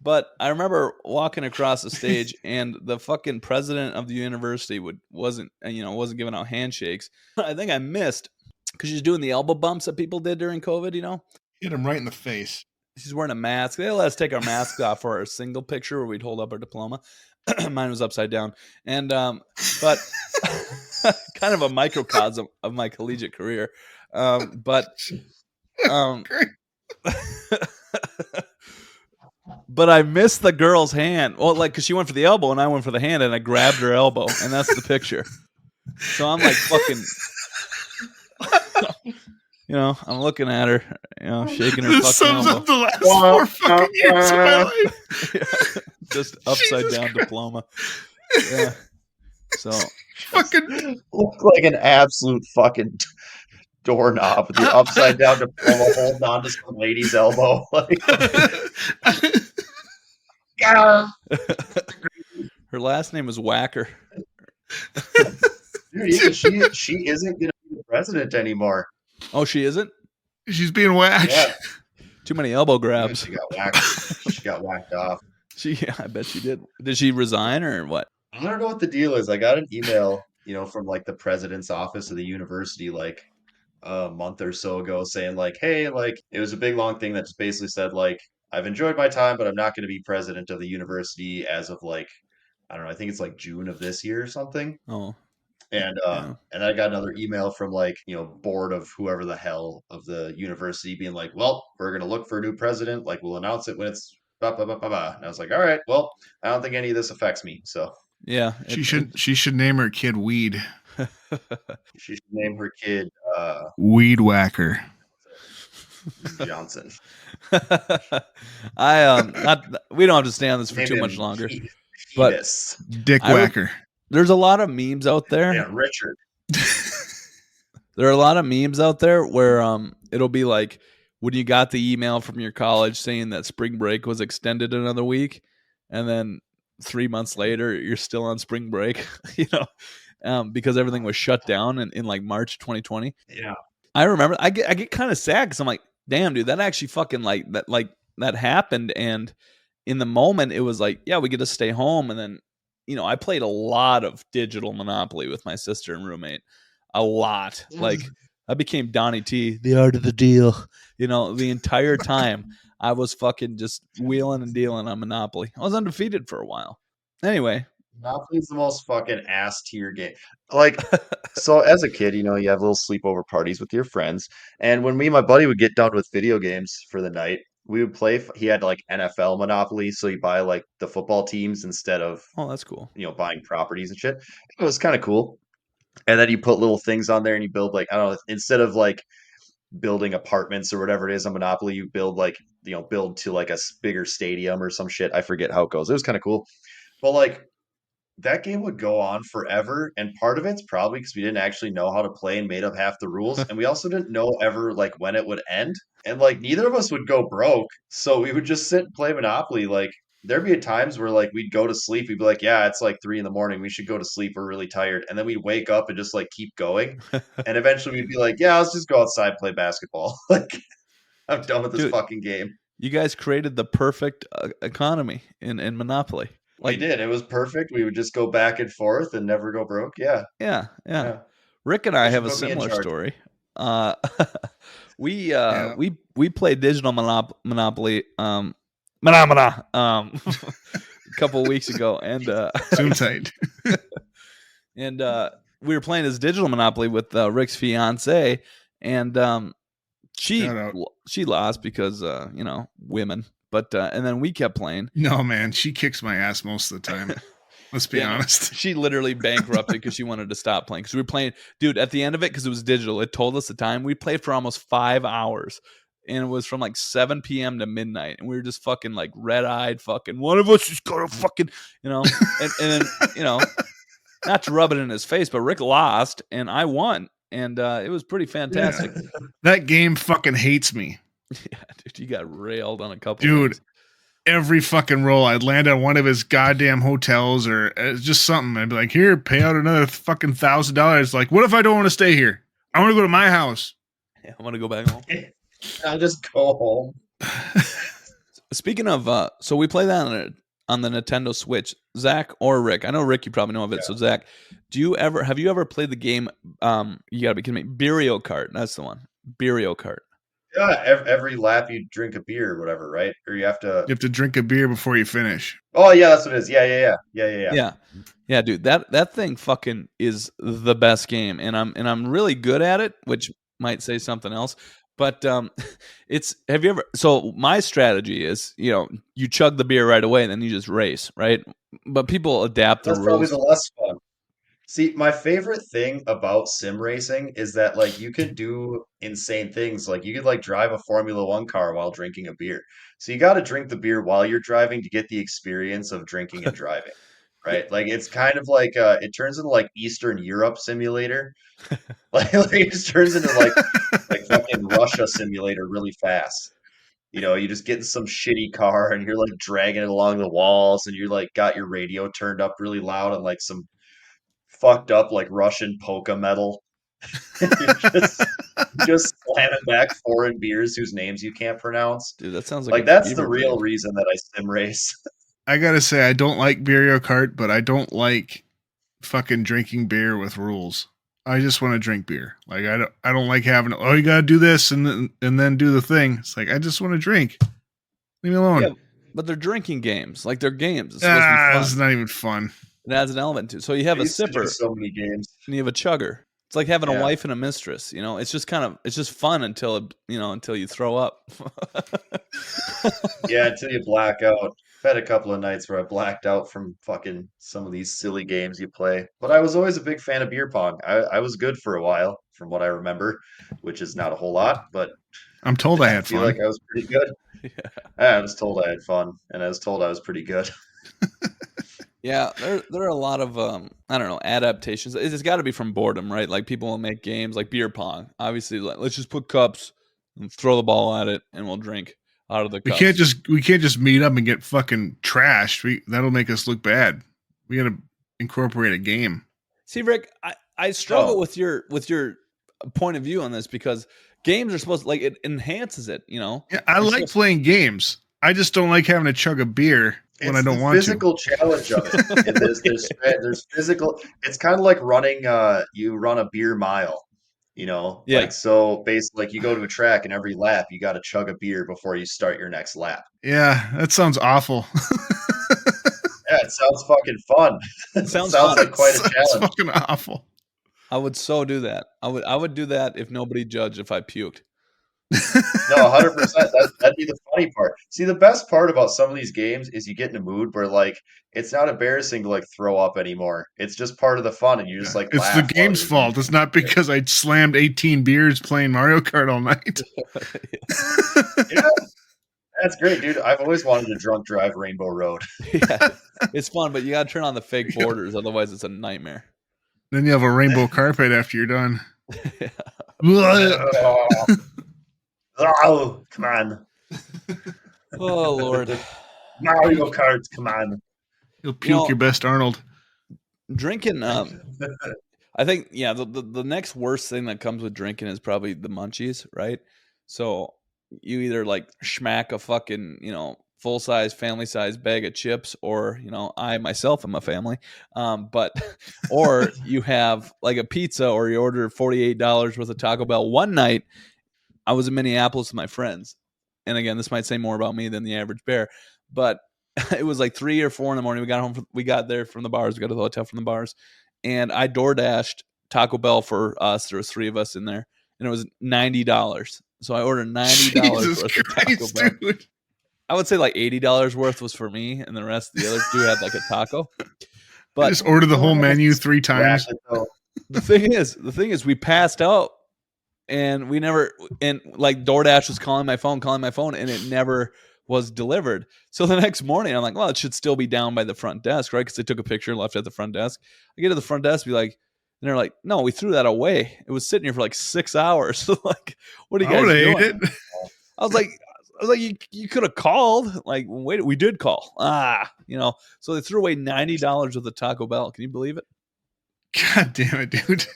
A: But I remember walking across the stage, and the fucking president of the university wasn't giving out handshakes. I think I missed because she's doing the elbow bumps that people did during COVID.
C: Hit him right in the face.
A: She's wearing a mask. They let us take our masks off for our single picture where we'd hold up our diploma. Mine was upside down, and but kind of a microcosm of my collegiate career. But but I missed the girl's hand. Well, like, because she went for the elbow and I went for the hand, and I grabbed her elbow, and that's the picture. So I'm like fucking, I'm looking at her, shaking her
C: This
A: fucking
C: sums
A: elbow.
C: up the last 4 fucking years of my life.
A: Yeah, just upside
C: Jesus
A: down
C: Christ.
A: diploma. Yeah. So
C: Fucking
B: Look like an absolute fucking doorknob with your upside down diploma holding on to some lady's elbow. Like,
A: her last name was Whacker.
B: dude, even she isn't gonna be the president anymore.
A: Oh, she isn't?
C: she's being whacked.
B: Yeah,
A: Too many elbow grabs.
B: she got whacked. She got whacked off.
A: I bet she did. Did she resign or what?
B: I don't know what the deal is. I got an email, from like the president's office of the university, like a month or so ago, saying like, hey, like it was a big long thing that just basically said like, I've enjoyed my time, but I'm not going to be president of the university as of like, I don't know, I think it's like June of this year or something.
A: Oh,
B: And
A: yeah.
B: and I got another email from like, board of whoever the hell of the university being like, well, we're gonna look for a new president, like we'll announce it when it's blah blah blah blah blah. And I was like, all right, well, I don't think any of this affects me. So
A: Yeah.
C: She should name her kid Weed.
B: she should name her kid
C: Weed Whacker.
B: Johnson.
A: we don't have to stay on this for
B: Name
A: too
B: him
A: much longer.
B: He-
A: But-
B: Heavis.
C: Dick Whacker.
A: There's a lot of memes out there.
B: Yeah, Richard.
A: There are a lot of memes out there where it'll be like when you got the email from your college saying that spring break was extended another week, and then 3 months later you're still on spring break, because everything was shut down in like March 2020.
B: Yeah.
A: I remember I get kind of sad because I'm like, damn, dude, that actually fucking that happened, and in the moment it was like, yeah, we get to stay home, and then I played a lot of digital Monopoly with my sister and roommate. A lot. Like, I became Donnie T, the art of the deal. The entire time I was fucking just wheeling and dealing on Monopoly. I was undefeated for a while. Anyway.
B: Monopoly's the most fucking ass tier game. Like, so as a kid, you have little sleepover parties with your friends. And when me and my buddy would get done with video games for the night, we would play. He had like NFL Monopoly, so you buy like the football teams instead of,
A: Oh, that's cool.
B: buying properties and shit. It was kind of cool. And then you put little things on there and you build like, I don't know, instead of like building apartments or whatever it is on Monopoly, you build like, build to like a bigger stadium or some shit. I forget how it goes. It was kind of cool. But like, that game would go on forever, and part of it's probably because we didn't actually know how to play and made up half the rules, and we also didn't know ever like when it would end, and like neither of us would go broke, so we would just sit and play Monopoly. Like there'd be times where like we'd go to sleep, we'd be like, yeah, it's like 3 a.m, we should go to sleep, we're really tired, and then we'd wake up and just like keep going, and eventually we'd be like, yeah, let's just go outside and play basketball. Like I'm done with this
A: Dude,
B: fucking game.
A: You guys created the perfect economy in Monopoly.
B: We did. It was perfect. We would just go back and forth and never go broke. Yeah.
A: Yeah. Rick and I have a similar story. We played digital Monopoly a couple of weeks ago, and
C: Zoom tight.
A: and we were playing this digital Monopoly with Rick's fiance, and she lost because women. But and then we kept playing.
C: No, man, she kicks my ass most of the time. Let's be honest.
A: She literally bankrupted because she wanted to stop playing. Because we were playing, dude, at the end of it, because it was digital, it told us the time. We played for almost 5 hours. And it was from like 7 p.m. to midnight. And we were just fucking like red-eyed fucking, one of us is going to fucking, and then, not to rub it in his face, but Rick lost and I won, and it was pretty fantastic.
C: That game fucking hates me.
A: Yeah, dude, you got railed on a couple.
C: Dude,
A: things.
C: every fucking roll, I'd land on one of his goddamn hotels or just something. I'd be like, here, pay out another fucking $1,000. Like, what if I don't want to stay here? I want to go to my house.
A: Yeah, I want to go back home.
B: I'll just go home.
A: Speaking of, so we play that on the Nintendo Switch. Zach or Rick, I know Rick, you probably know of it. Yeah. So Zach, have you ever played the game? You gotta be kidding me. Beerio Kart, that's the one. Beerio Kart.
B: Yeah, every lap you drink a beer or whatever, right? Or you have to
C: drink a beer before you finish.
B: Oh yeah, that's what it is. Yeah.
A: Yeah, dude, that thing fucking is the best game, and I'm really good at it, which might say something else. But have you ever? So my strategy is, you chug the beer right away, and then you just race, right? But people adapt the rules.
B: That's probably the less fun. See, my favorite thing about sim racing is that like you could do insane things. Like you could like drive a Formula One car while drinking a beer. So you got to drink the beer while you're driving to get the experience of drinking and driving, right? Like it's kind of like it turns into like Eastern Europe simulator. like it just turns into like fucking Russia simulator really fast. You just get in some shitty car and you're like dragging it along the walls and you're like got your radio turned up really loud and like some fucked up like Russian polka metal. You're just slamming back foreign beers whose names you can't pronounce.
A: Dude, that sounds like
B: that's the real reason that I sim race.
C: I gotta say, I don't like Beerio Kart, but I don't like fucking drinking beer with rules. I just want to drink beer. Like I don't like having you gotta do this and then do the thing. It's like I just want to drink. Leave me alone. Yeah,
A: but they're drinking games. Like they're games. It's supposed to be fun.
C: It's not even fun.
A: It adds an element to it. So you have a sipper.
B: So many games.
A: And you have a chugger. It's like having a wife and a mistress. It's just fun until you throw up.
B: Yeah, until you black out. I've had a couple of nights where I blacked out from fucking some of these silly games you play. But I was always a big fan of beer pong. I was good for a while, from what I remember, which is not a whole lot, but
C: I'm told I had
B: feel
C: fun.
B: Like I was pretty good. Yeah. I was told I had fun, and I was told I was pretty good.
A: Yeah, there are a lot of adaptations. It's got to be from boredom, right? Like people will make games like beer pong. Obviously, like let's just put cups and throw the ball at it, and we'll drink out of the cups.
C: We can't just meet up and get fucking trashed. That'll make us look bad. We got to incorporate a game.
A: See, Rick, I struggle with your point of view on this because games are supposed to, like, it enhances it. Yeah,
C: I like playing games. I just don't like having to chug a beer when I don't want to.
B: It's the physical challenge of it. There's physical. It's kind of like running. You run a beer mile. Yeah. Like so. Basically, like you go to a track and every lap you got to chug a beer before you start your next lap.
C: Yeah, that sounds awful.
B: Yeah, it sounds fucking fun. It sounds like quite a challenge.
C: Fucking awful.
A: I would so do that. I would do that if nobody judged if I puked.
B: No, 100%. That'd be the funny part. See, the best part about some of these games is you get in a mood where like it's not embarrassing to like throw up animore. It's just part of the fun, and you just like.
C: It's the game's fault. It's not because I slammed 18 beers playing Mario Kart all night.
B: Yeah, that's great, dude. I've always wanted to drunk drive Rainbow Road.
A: Yeah, it's fun, but you got to turn on the fake borders, otherwise it's a nightmare.
C: Then you have a rainbow carpet after you're done.
B: Oh, come on.
A: Oh, Lord.
B: Mario Kart, come on.
C: You'll puke your best Arnold.
A: Drinking, I think, the next worst thing that comes with drinking is probably the munchies, right? So you either like schmack a fucking, full-size, family-size bag of chips, or, I myself am a family, or you have like a pizza, or you order $48 worth of Taco Bell. One night, I was in Minneapolis with my friends, and again, this might say more about me than the average bear, but it was like 3 or 4 in the morning. We got there from the bars. We got to the hotel from the bars, and I DoorDashed Taco Bell for us. There was 3 of us in there, and it was $90. So I ordered $90 worth of Taco Bell. Dude. I would say like $80 worth was for me, and the rest of the other 2 had like a taco. But
C: I just ordered the whole menu 3 times.
A: The thing is, we passed out. And like DoorDash was calling my phone, and it never was delivered. So the next morning, I'm like, well, it should still be down by the front desk, right? Because they took a picture and left it at the front desk. I get to the front desk, be like, and they're like, no, we threw that away. It was sitting here for like 6 hours. Like, what are you
C: I would
A: guys
C: have ate
A: doing?
C: it.
A: I was like, you could have called. Like, wait, we did call. So they threw away $90 of the Taco Bell. Can you believe it?
C: God damn it, dude.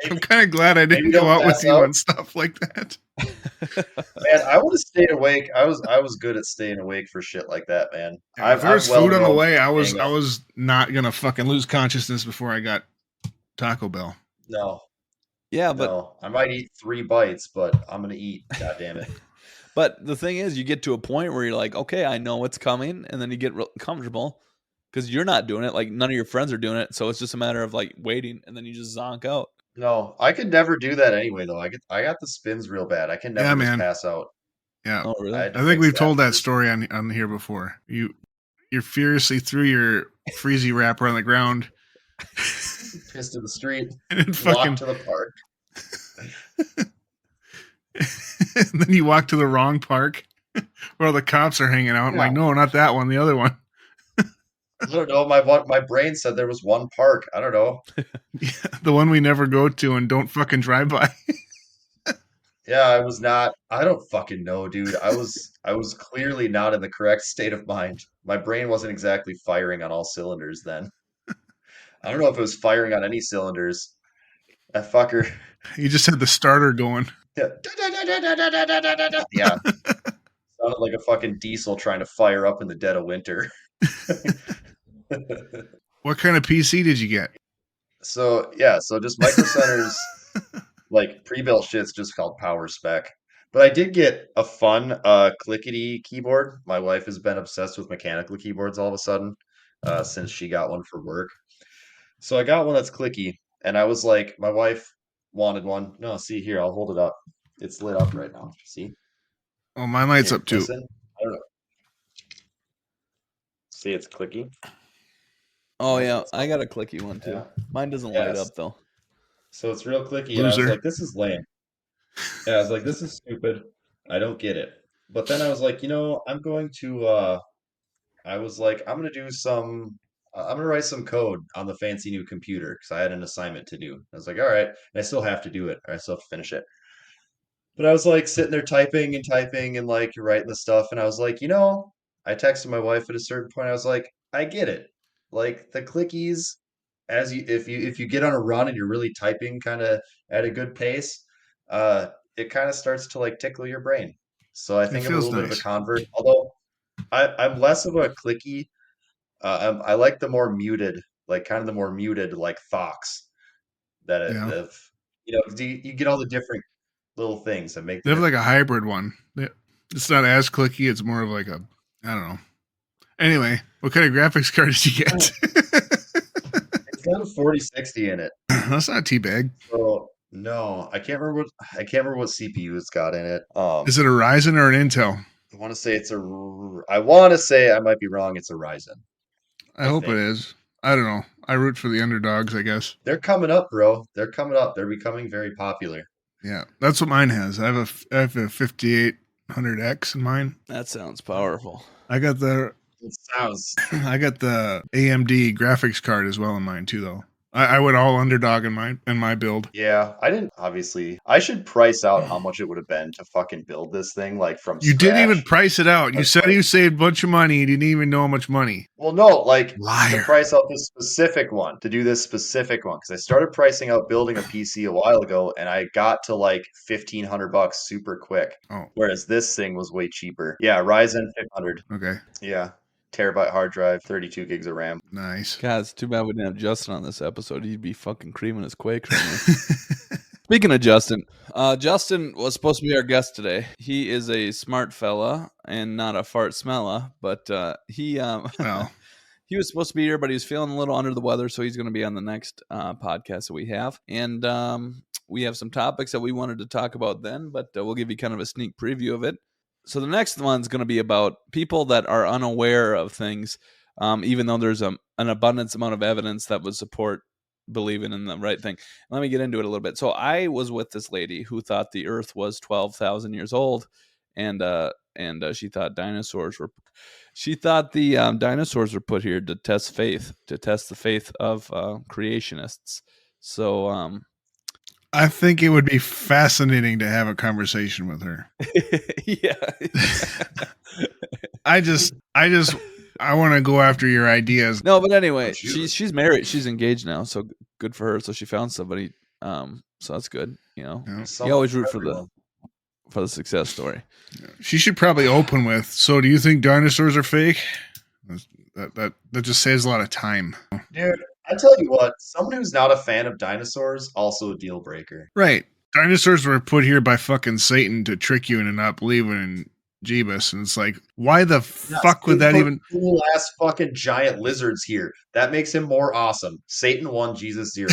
C: I'm kind of glad I didn't
B: maybe
C: go
B: don't
C: out with
B: pass
C: you
B: out.
C: on stuff like that.
B: Man, I would have stayed awake. I was good at staying awake for shit like that, man.
C: Yeah, if there was
B: well
C: food on the
B: known
C: way,
B: for
C: I was
B: staying up.
C: not gonna fucking lose consciousness before I got Taco Bell.
B: No,
A: Yeah, but
B: no. I might eat 3 bites, but I'm gonna eat. God damn it.
A: but the thing is, you get to a point where you're like, okay, I know what's coming, and then you get comfortable because you're not doing it. Like none of your friends are doing it, so it's just a matter of like waiting, and then you just zonk out.
B: No, I could never do that anyway, though. I got the spins real bad. I can never
C: Yeah,
B: just
C: man.
B: pass out.
C: Yeah,
A: Oh,
B: I
A: really?
B: had to
C: I think
B: fix
C: we've told that
B: first.
C: story on here before. You furiously threw your freezy wrapper on the ground
B: Pissed in the street.
C: and then
B: Walked
C: fucking
B: to the park.
C: and then you walk to the wrong park where all the cops are hanging out. I'm like,
B: Yeah.
C: no, not that one, the other one.
B: I don't know. My brain said there was one park. I don't know.
C: Yeah, the one we never go to and don't fucking drive by.
B: Yeah, I was not. I don't fucking know, dude. I was clearly not in the correct state of mind. My brain wasn't exactly firing on all cylinders then. I don't know if it was firing on any cylinders. That fucker.
C: You just had the starter going.
B: Yeah. Yeah. Sounded like a fucking diesel trying to fire up in the dead of winter.
C: What kind of PC did you get?
B: So yeah, so just Micro Center's like pre-built shit's just called Power Spec. But I did get a fun clickety keyboard. My wife has been obsessed with mechanical keyboards all of a sudden since she got one for work. So I got one that's clicky, and I was like, my wife wanted one. No, see here, I'll hold it up. It's lit up right now. See?
C: Oh, my light's
B: Here,
C: up too.
B: listen. I don't know. See, it's clicky.
A: Oh
B: Yeah,
A: yeah,
B: that's
A: I got a clicky one too.
B: Yeah.
A: Mine doesn't light
B: Yes.
A: up though.
B: So it's real clicky, and I was
C: Loser.
B: like, this is lame. Yeah, I was like, this is stupid. I don't get it. But then I was like, I'm going to I was like, I'm gonna do some I'm gonna write some code on the fancy new computer because I had an assignment to do. I was like, all right, and I still have to do it, or I still have to finish it. But I was like sitting there typing and like writing the stuff, and I was like, I texted my wife at a certain point. I was like, I get it. Like the clickies, if you get on a run and you're really typing kind of at a good pace, it kind of starts to like tickle your brain. So I
C: It
B: think I'm a
C: feels
B: little bit of a
C: nice.
B: convert. Although I'm less of a clicky. I like the more muted, like kind of the more muted like Fox that it,
C: Yeah.
B: of you get all the different little things that make
C: They
B: the
C: have like
B: difference.
C: a hybrid one. It's not as clicky. It's more of like a, I don't know. Anyway, what kind of graphics card did you get?
B: It's got a 4060 in it.
C: That's not teabag.
B: So no, I can't remember what CPU it's got in it.
C: Is it a Ryzen or an Intel?
B: I want to say I might be wrong. It's a Ryzen.
C: I
B: I
C: hope it
B: think
C: is. I don't know. I root for the underdogs, I guess.
B: they're coming up, bro. They're coming up. They're becoming very popular.
C: Yeah, that's what mine has. I have a 5800X in mine.
A: That sounds powerful.
C: I got the
B: It sounds
C: AMD graphics card as well in mine too, though. I went all underdog in my build.
B: Yeah, I didn't obviously. I should price out how much it would have been to fucking build this thing like from
C: You didn't even
B: scratch.
C: price it out. You
B: That's
C: said
B: like,
C: you saved a bunch of money. You didn't even know how much money.
B: well, no, like to
C: Liar.
B: price out this specific one, to do this specific one, because I started pricing out building a PC a while ago, and I got to like $1,500 super quick.
C: Oh,
B: Whereas this thing was way cheaper. Yeah, Ryzen 500.
C: okay.
B: Yeah, terabyte hard drive, 32 gigs of RAM.
C: Nice.
A: God, it's too bad we didn't have Justin on this episode. He'd be fucking creaming his Quake right now. Speaking of Justin, Justin was supposed to be our guest today. He is a smart fella and not a fart smella, but he
C: Well,
A: he was supposed to be here, but he was feeling a little under the weather, so he's going to be on the next podcast that we have. And we have some topics that we wanted to talk about then, but we'll give you kind of a sneak preview of it. So the next one's going to be about people that are unaware of things, even though there's an abundance amount of evidence that would support believing in the right thing. Let me get into it a little bit. So I was with this lady who thought the Earth was 12,000 years old, and and she thought dinosaurs were. She thought the dinosaurs were put here to test the faith of creationists. So
C: I think it would be fascinating to have a conversation with her.
A: yeah.
C: I want to go after your ideas.
A: No, but anyway,
B: Oh, shoot.
A: she's married. She's engaged now, so good for her. So she found somebody. So that's good. You know,
C: Yeah.
A: you always root for
B: everyone.
A: the success story.
C: She should probably open with, so do you think dinosaurs are fake? That just saves a lot of time.
B: Dude, I tell you what, someone who's not a fan of dinosaurs, also a deal breaker.
C: Right. Dinosaurs were put here by fucking Satan to trick you into not believing in Jeebus. And it's like, why the fuck would that even...
B: Cool ass fucking giant lizards here. That makes him more awesome. Satan 1, Jesus 0.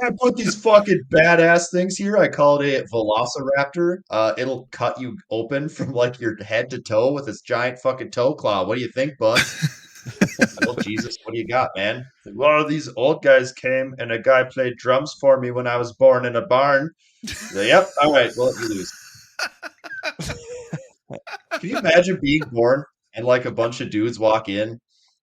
B: I put these fucking badass things here. I call it a velociraptor. It'll cut you open from like your head to toe with its giant fucking toe claw. What do you think, bud? Well, Jesus, what do you got, man? Well, these old guys came and a guy played drums for me when I was born in a barn. Yep. All right. Well, you lose. Can you imagine being born and like a bunch of dudes walk in,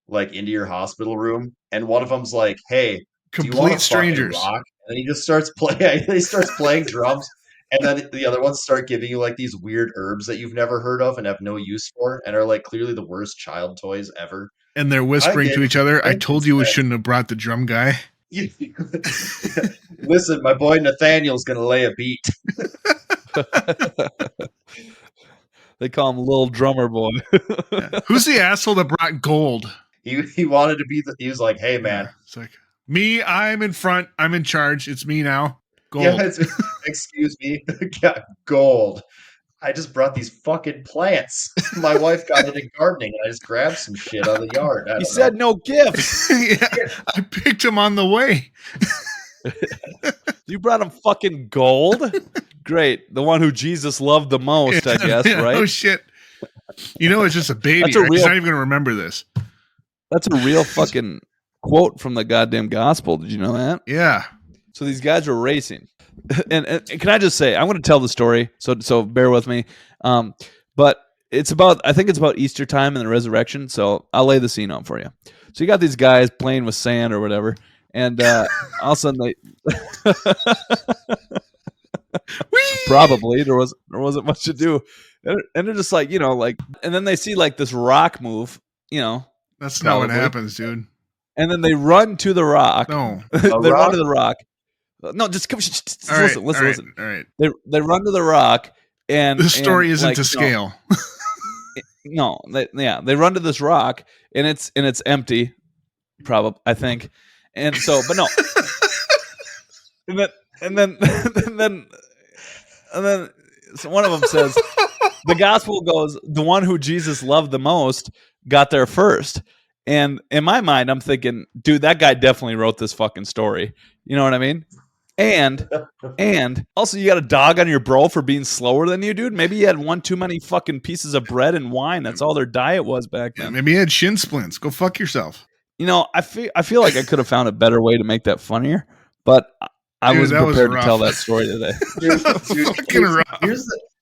B: like into your hospital room, and one of them's like, "Hey, do you want
C: Complete
B: to
C: strangers.
B: fucking rock?" And then he just starts playing. He starts playing drums, and then the other ones start giving you like these weird herbs that you've never heard of and have no use for, and are like clearly the worst child toys ever.
C: And they're whispering to each other, I told you we shouldn't have brought the drum guy.
B: Listen, my boy Nathaniel's gonna lay a beat.
A: They call him Little Drummer Boy.
C: Yeah. Who's the asshole that brought gold?
B: He wanted to be he was like, "Hey man,
C: Yeah. It's like, me, I'm in front, I'm in charge, it's me now. Gold."
B: Yeah, excuse me, yeah, gold. I just brought these fucking plants. My wife got into gardening, and I just grabbed some shit out of the yard.
A: He said no gifts.
C: Yeah, I picked him on the way.
A: You brought him fucking gold? Great. The one who Jesus loved the most, I guess, right?
C: Oh, shit. You know, it's just a baby.
A: That's a
C: Right?
A: real-
C: He's not even going to remember this.
A: That's a real fucking quote from the goddamn gospel. Did you know that?
C: Yeah.
A: So these guys were racing. And can I just say, I'm going to tell the story, so bear with me. But I think it's about Easter time and the resurrection, so I'll lay the scene out for you. So you got these guys playing with sand or whatever, and all of a sudden they probably there wasn't much to do, and they're just like, you know, like, and then they see like this rock move, you know.
C: That's
A: probably
C: not what happens, dude.
A: And then they run to the rock.
C: No.
A: They run to the rock. No, just come. Just listen.
C: All right.
A: They run to the rock, and
C: The story isn't
A: like,
C: to scale.
A: No, they run to this rock, and it's empty, probably, I think, and so, but no, and then so one of them says, the gospel goes, the one who Jesus loved the most got there first. And in my mind, I'm thinking, dude, that guy definitely wrote this fucking story. You know what I mean? And also, you got a dog on your bro for being slower than you, dude. Maybe you had one too many fucking pieces of bread and wine. That's all their diet was back then.
C: Maybe you had shin splints. Go fuck yourself.
A: You know, I feel like I could have found a better way to make that funnier, but I wasn't prepared to tell that story today.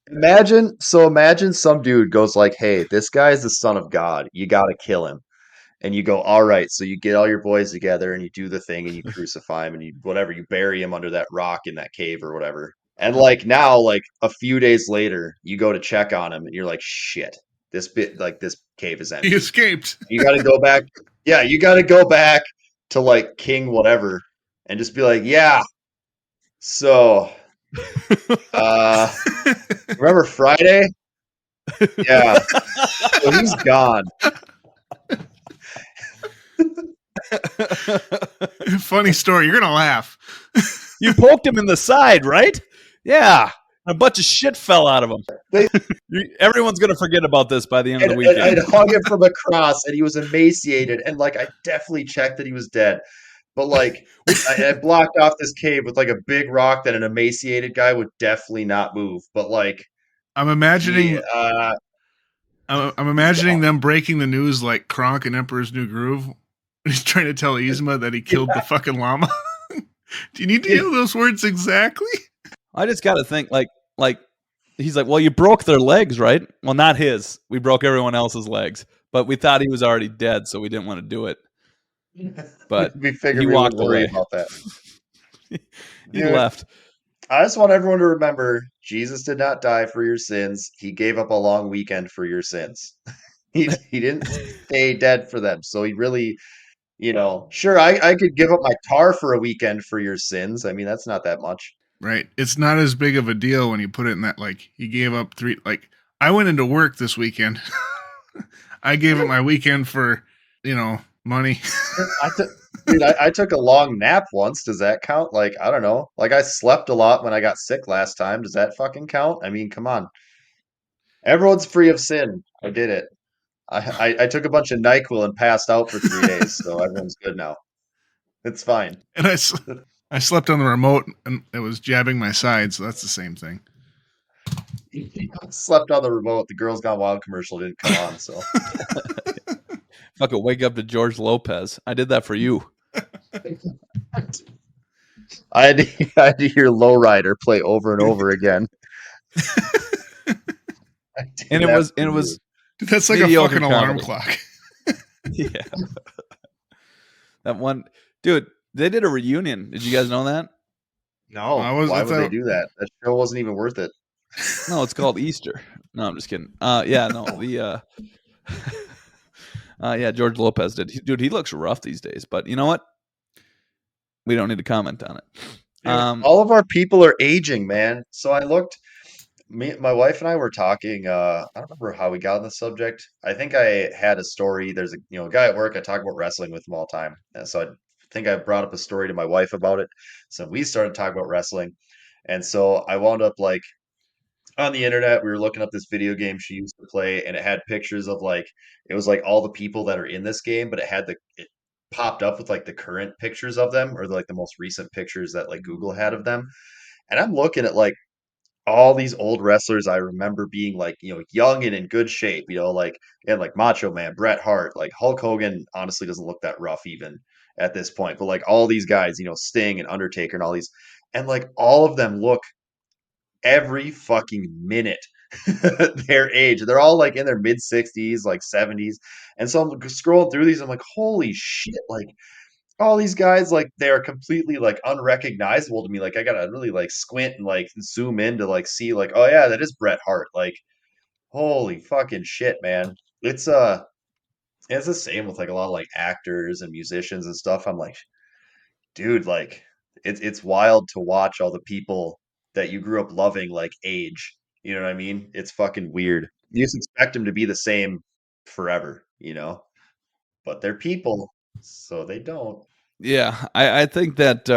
B: Imagine some dude goes like, "Hey, this guy is the son of God. You got to kill him." And you go, "All right." So you get all your boys together and you do the thing and you crucify him and you bury him under that rock in that cave or whatever. And like now, like a few days later, you go to check on him and you're like, "Shit, this cave is empty."
C: He escaped.
B: You got to go back. Yeah, you got to go back to like King whatever and just be like, "Yeah. So, remember Friday? Yeah. So he's gone."
C: Funny story. You're gonna laugh.
A: You poked him in the side, right? Yeah. A bunch of shit fell out of him. Everyone's gonna forget about this by the end of the weekend.
B: I hung him from a cross, and he was emaciated, and like I definitely checked that he was dead. But like I blocked off this cave with like a big rock that an emaciated guy would definitely not move. But like
C: I'm imagining them breaking the news like Kronk in Emperor's New Groove. He's trying to tell Yzma that he killed the fucking llama. Do you need to know those words exactly?
A: I just got to think like he's like, well, you broke their legs, right? Well, not his. We broke everyone else's legs, but we thought he was already dead, so we didn't want to do it. But
B: We figured
A: he
B: we would
A: walked
B: worry
A: away.
B: about that.
A: He
B: Dude,
A: left.
B: I just want everyone to remember Jesus did not die for your sins. He gave up a long weekend for your sins. He didn't stay dead for them. So he really, sure, I could give up my car for a weekend for your sins. I mean, that's not that much.
C: Right. It's not as big of a deal when you put it in that, like, he gave up three, like, I went into work this weekend. I gave up my weekend for, money.
B: I took a long nap once. Does that count? Like, I don't know. Like, I slept a lot when I got sick last time. Does that fucking count? I mean, come on. Everyone's free of sin. I did it. I took a bunch of NyQuil and passed out for 3 days, so everyone's good now. It's fine.
C: And I slept on the remote and it was jabbing my side, so that's the same thing.
B: Slept on the remote. The Girls Gone Wild commercial didn't come on, so.
A: Fucking wake up to George Lopez. I did that for you.
B: I had to hear Lowrider play over and over again.
A: And it was
C: Dude, that's like a
A: mediocre
C: fucking alarm
A: comedy.
C: clock.
A: Yeah. That one, dude, they did a reunion. Did you guys know that?
B: No,
C: I
B: why would they
C: thought-
B: do that? That show wasn't even worth it.
A: No, it's called Easter. No, I'm just kidding. Yeah, no, the yeah, George Lopez did. Dude, he looks rough these days, but you know what? We don't need to comment on it.
B: Dude, all of our people are aging, man. So I looked. My wife and I were talking. I don't remember how we got on the subject. I think I had a story. There's a guy at work. I talk about wrestling with him all the time. And so I think I brought up a story to my wife about it. So we started talking about wrestling, and so I wound up like on the internet. We were looking up this video game she used to play, and it had pictures of like it was like all the people that are in this game, but it popped up with like the current pictures of them or like the most recent pictures that like Google had of them. And I'm looking at like all these old wrestlers I remember being like, young and in good shape, like and like Macho Man, Bret Hart, like Hulk Hogan honestly doesn't look that rough even at this point. But like all these guys, Sting and Undertaker and all these, and like all of them look every fucking minute their age. They're all like in their mid 60s, like 70s. And so I'm scrolling through these, I'm like, holy shit, like all these guys, like they are completely like unrecognizable to me. Like I gotta really like squint and like zoom in to like see like, oh yeah, that is Bret Hart. Like holy fucking shit, man. It's the same with like a lot of like actors and musicians and stuff. I'm like, dude, like it's wild to watch all the people that you grew up loving like age. You know what I mean? It's fucking weird. You just expect them to be the same forever, but they're people, so they don't.
A: Yeah, I think that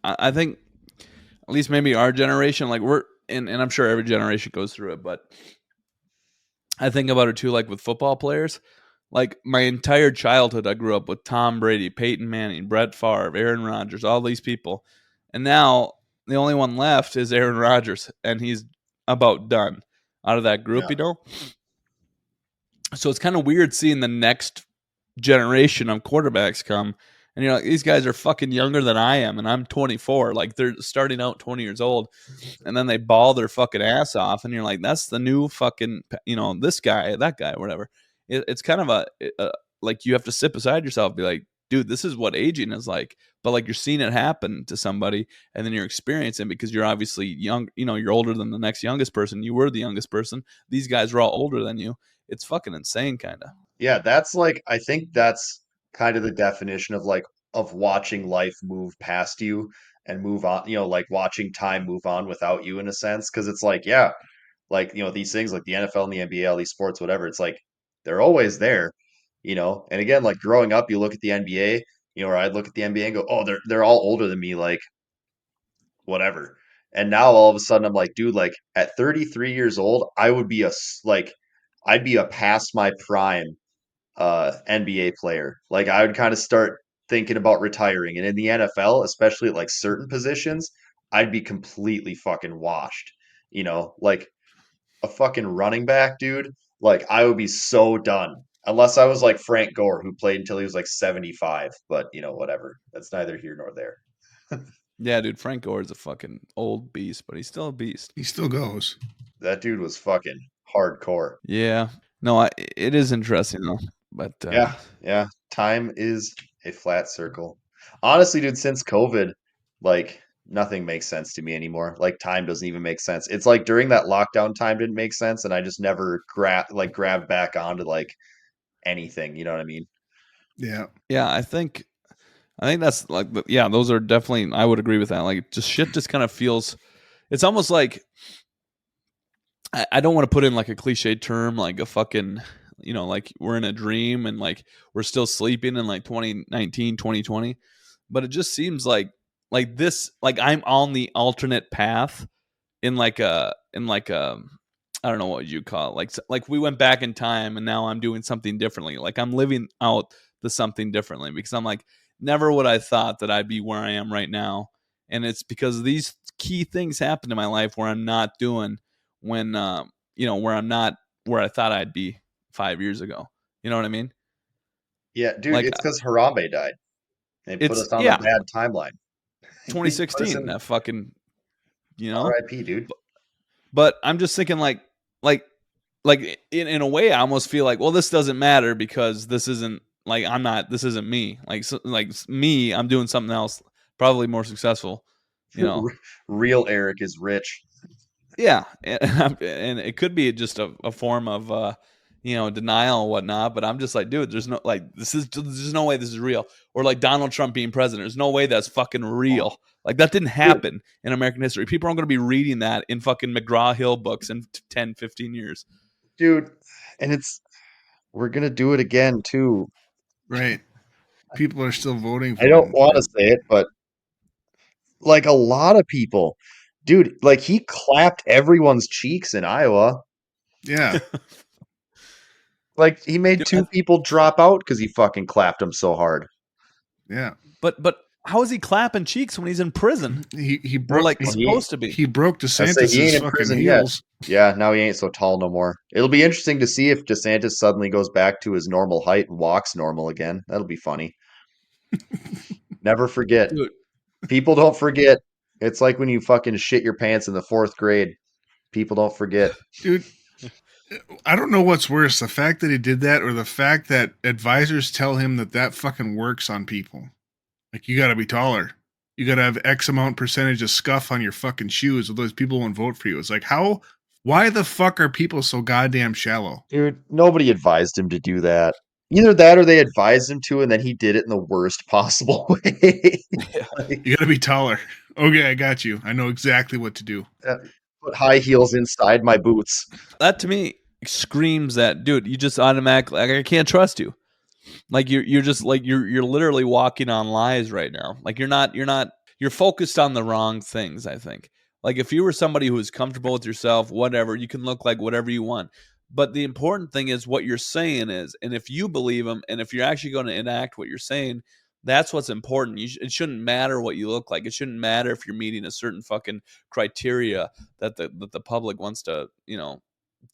A: I think at least maybe our generation, like we're and I'm sure every generation goes through it, but I think about it too, like with football players. Like my entire childhood, I grew up with Tom Brady, Peyton Manning, Brett Favre, Aaron Rodgers, all these people, and now the only one left is Aaron Rodgers, and he's about done out of that group,
B: Yeah.
A: So it's kind of weird seeing the next generation of quarterbacks come, and you're like, these guys are fucking younger than I am, and I'm 24. Like they're starting out 20 years old, and then they ball their fucking ass off, and you're like, that's the new fucking, this guy, that guy, whatever. It's kind of like you have to sit beside yourself, and be like, dude, this is what aging is like. But like you're seeing it happen to somebody, and then you're experiencing because you're obviously young. You're older than the next youngest person. You were the youngest person. These guys were all older than you. It's fucking insane, kind of.
B: Yeah, that's like I think that's kind of the definition of like of watching life move past you and move on, like watching time move on without you in a sense. Cause it's like, yeah, like, these things like the NFL and the NBA, all these sports, whatever, it's like they're always there, And again, like growing up, you look at the NBA, or I'd look at the NBA and go, oh, they're all older than me, like whatever. And now all of a sudden I'm like, dude, like at 33 years old, I would be like I'd be a past my prime NBA player. Like I would kind of start thinking about retiring. And in the NFL, especially at like certain positions, I'd be completely fucking washed. Like a fucking running back, dude. Like I would be so done. Unless I was like Frank Gore, who played until he was like 75. But whatever. That's neither here nor there.
A: Yeah, dude, Frank Gore is a fucking old beast, but he's still a beast.
C: He still goes.
B: That dude was fucking hardcore.
A: Yeah. No, it is interesting though. But
B: Yeah. Time is a flat circle. Honestly, dude, since COVID, like nothing makes sense to me anymore. Like time doesn't even make sense. It's like during that lockdown time didn't make sense, and I just never grabbed back onto like anything. You know what I mean?
C: Yeah.
A: yeah, I think that's like yeah, those are definitely I would agree with that. Like just shit just kind of feels it's almost like I don't want to put in like a cliche term like a fucking like we're in a dream and like we're still sleeping in like 2019 2020, but it just seems like this like I'm on the alternate path in like a I don't know what you call it. Like we went back in time and now I'm doing something differently. Like I'm living out the something differently because I'm like never would I thought that I'd be where I am right now. And it's because these key things happen in my life where I'm not doing when where I'm not where I thought I'd be 5 years ago. You know what I mean?
B: Yeah, dude,
A: Like
B: it's because Harambe died. They put
A: it's
B: us on a
A: yeah,
B: bad timeline. He put us
A: 2016
B: in
A: that fucking you know.
B: RIP, dude.
A: But I'm just thinking like in a way I almost feel like well this doesn't matter because this isn't like I'm not this isn't me like me I'm doing something else probably more successful you know.
B: Real Eric is rich.
A: Yeah, and it could be just a form of denial and whatnot, but I'm just like dude there's no like there's no way this is real, or like Donald Trump being president, there's no way that's fucking real. Like that didn't happen in American history. People aren't going to be reading that in fucking McGraw-Hill books in 10-15 years.
B: Dude, and we're gonna do it again too.
C: Right. People are still voting
B: I
C: for
B: don't
C: him.
B: want to say it, but like a lot of people, dude, like he clapped everyone's cheeks in Iowa.
C: Yeah.
B: Like he made
A: Dude,
B: two people drop out because he fucking clapped them so hard.
C: Yeah.
A: but how is he clapping cheeks when he's in prison?
C: He
A: We're
C: broke
A: like
B: Well,
A: supposed to be.
C: he broke
B: I say he ain't
C: DeSantis's
B: in
C: fucking
B: prison yet.
C: heels.
B: Yeah, now he ain't so tall no more. It'll be interesting to see if DeSantis suddenly goes back to his normal height and walks normal again. That'll be funny. Never forget.
A: Dude,
B: People don't forget. It's like when you fucking shit your pants in the fourth grade. People don't forget.
C: Dude, I don't know what's worse, the fact that he did that or the fact that advisors tell him that fucking works on people. Like, you gotta be taller. You gotta have X amount percentage of scuff on your fucking shoes, or those people won't vote for you. It's like, why the fuck are people so goddamn shallow?
B: Dude, nobody advised him to do that. Either that or they advised him to, and then he did it in the worst possible way.
A: yeah.
B: Like,
C: You gotta be taller. Okay, I got you. I know exactly what to do.
B: put high heels inside my boots.
A: That to me screams that dude, you just automatically like I can't trust you. Like you're just like you're literally walking on lies right now. Like you're focused on the wrong things, I think. Like if you were somebody who is comfortable with yourself, whatever, you can look like whatever you want. But the important thing is what you're saying is, and if you believe them, and if you're actually going to enact what you're saying, that's what's important. It shouldn't matter what you look like. It shouldn't matter if you're meeting a certain fucking criteria that the public wants to,